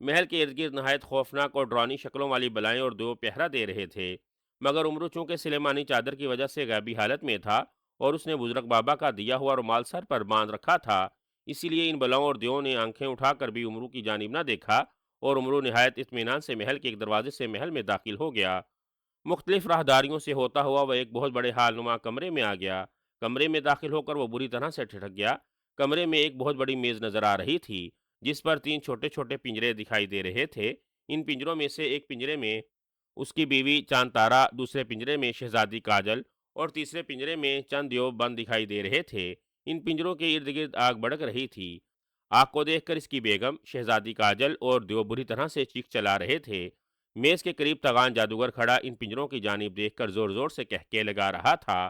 محل کے ارد گرد نہایت خوفناک اور ڈرانی شکلوں والی بلائیں اور دیو پہرا دے رہے تھے، مگر عمرو چونکہ سلیمانی چادر کی وجہ سے غیبی حالت میں تھا اور اس نے بزرگ بابا کا دیا ہوا رومال سر پر باندھ رکھا تھا، اسی لیے ان بلاؤں اور دیووں نے آنکھیں اٹھا کر بھی عمرو کی جانب نہ دیکھا اور عمرو نہایت اطمینان سے محل کے ایک دروازے سے محل میں داخل ہو گیا۔ مختلف راہداریوں سے ہوتا ہوا وہ ایک بہت بڑے ہال نما کمرے میں آ گیا۔ کمرے میں داخل ہو کر وہ بری طرح سے ٹھٹک گیا۔ کمرے میں ایک بہت بڑی میز نظر آ رہی تھی جس پر 3 چھوٹے چھوٹے پنجرے دکھائی دے رہے تھے۔ ان پنجروں میں سے ایک پنجرے میں اس کی بیوی چاند تارا، دوسرے پنجرے میں شہزادی کاجل اور تیسرے پنجرے میں چند دیو بند دکھائی دے رہے تھے۔ ان پنجروں کے ارد گرد آگ بھڑک رہی تھی۔ آگ کو دیکھ کر اس کی بیگم، شہزادی کاجل اور دیو بری طرح سے چیخ چلا رہے تھے۔ میز کے قریب تغان جادوگر کھڑا ان پنجروں کی جانب دیکھ کر زور زور سے کہکے لگا رہا تھا۔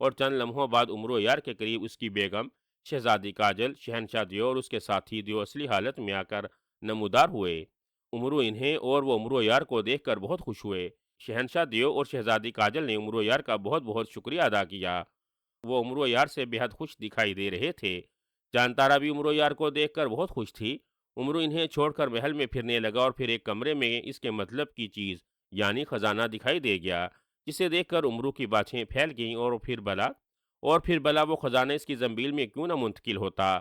اور چند لمحوں بعد عمرو یار کے قریب اس کی بیگم شہزادی کاجل، شہنشاہ دیو اور اس کے ساتھی دیو اصلی حالت میں آ کر نمودار ہوئے۔ عمرو انہیں اور وہ عمرو یار کو دیکھ کر بہت خوش ہوئے۔ شہنشاہ دیو اور شہزادی کاجل نے عمرو یار کا بہت بہت شکریہ ادا کیا۔ وہ عمرو یار سے بے حد خوش دکھائی دے رہے تھے۔ جان تارا بھی عمرو یار کو دیکھ کر بہت خوش تھی۔ عمرو انہیں چھوڑ کر محل میں پھرنے لگا اور پھر ایک کمرے میں اس کے مطلب کی چیز یعنی خزانہ دکھائی دے گیا، جسے دیکھ کر عمرو کی باتیں پھیل گئیں اور پھر بلا وہ خزانہ اس کی زنبیل میں کیوں نہ منتقل ہوتا۔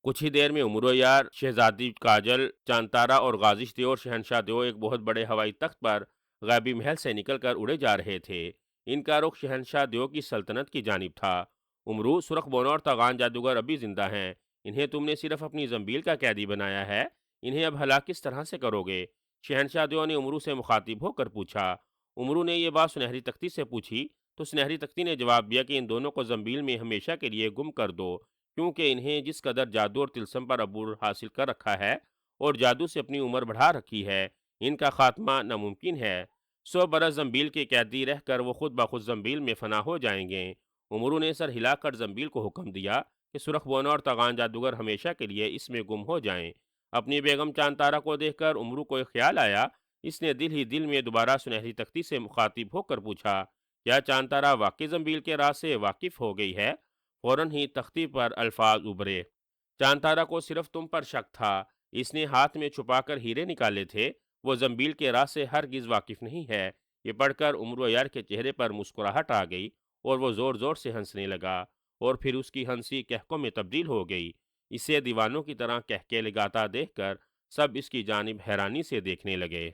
کچھ ہی دیر میں عمرو یار، شہزادی کاجل، چانتارا اور غازش دیو اور شہنشاہ دیو ایک بہت بڑے ہوائی تخت پر غیبی محل سے نکل کر اڑے جا رہے تھے۔ ان کا رخ شہنشاہ دیو کی سلطنت کی جانب تھا۔ عمرو، سرخ بونو اور تاغان جادوگر ابھی زندہ ہیں۔ انہیں تم نے صرف اپنی زنبیل کا قیدی بنایا ہے، انہیں اب ہلاک کس طرح سے کرو گے؟ شہنشاہ دیو نے عمرو سے مخاطب ہو کر پوچھا۔ عمرو نے یہ بات سنہری تختی سے پوچھی تو سنہری تختی نے جواب دیا کہ ان دونوں کو زنبیل میں ہمیشہ کے لیے گم کر دو، کیونکہ انہیں جس قدر جادو اور تلسم پر عبور حاصل کر رکھا ہے اور جادو سے اپنی عمر بڑھا رکھی ہے، ان کا خاتمہ ناممکن ہے۔ 100 برس زنبیل کے قیدی رہ کر وہ خود بخود زنبیل میں فنا ہو جائیں گے۔ عمرو نے سر ہلا کر زنبیل کو حکم دیا کہ سرخ بونا اور تاغان جادوگر ہمیشہ کے لیے اس میں گم ہو جائیں۔ اپنی بیگم چاندتارا کو دیکھ کر عمرو کو ایک خیال آیا۔ اس نے دل ہی دل میں دوبارہ سنہری تختی سے مخاطب ہو کر پوچھا، کیا چاندتارا واقعی زنبیل کے راز سے واقف ہو گئی ہے؟ فوراً ہی تختی پر الفاظ ابھرے، چاندتارا کو صرف تم پر شک تھا، اس نے ہاتھ میں چھپا کر ہیرے نکالے تھے، وہ زنبیل کے راز سے ہرگز واقف نہیں ہے۔ یہ پڑھ کر عمرو یار کے چہرے پر مسکراہٹ آ گئی اور وہ زور زور سے ہنسنے لگا، اور پھر اس کی ہنسی کہکوں میں تبدیل ہو گئی۔ اسے دیوانوں کی طرح کہکے لگاتا دیکھ کر سب اس کی جانب حیرانی سے دیکھنے لگے۔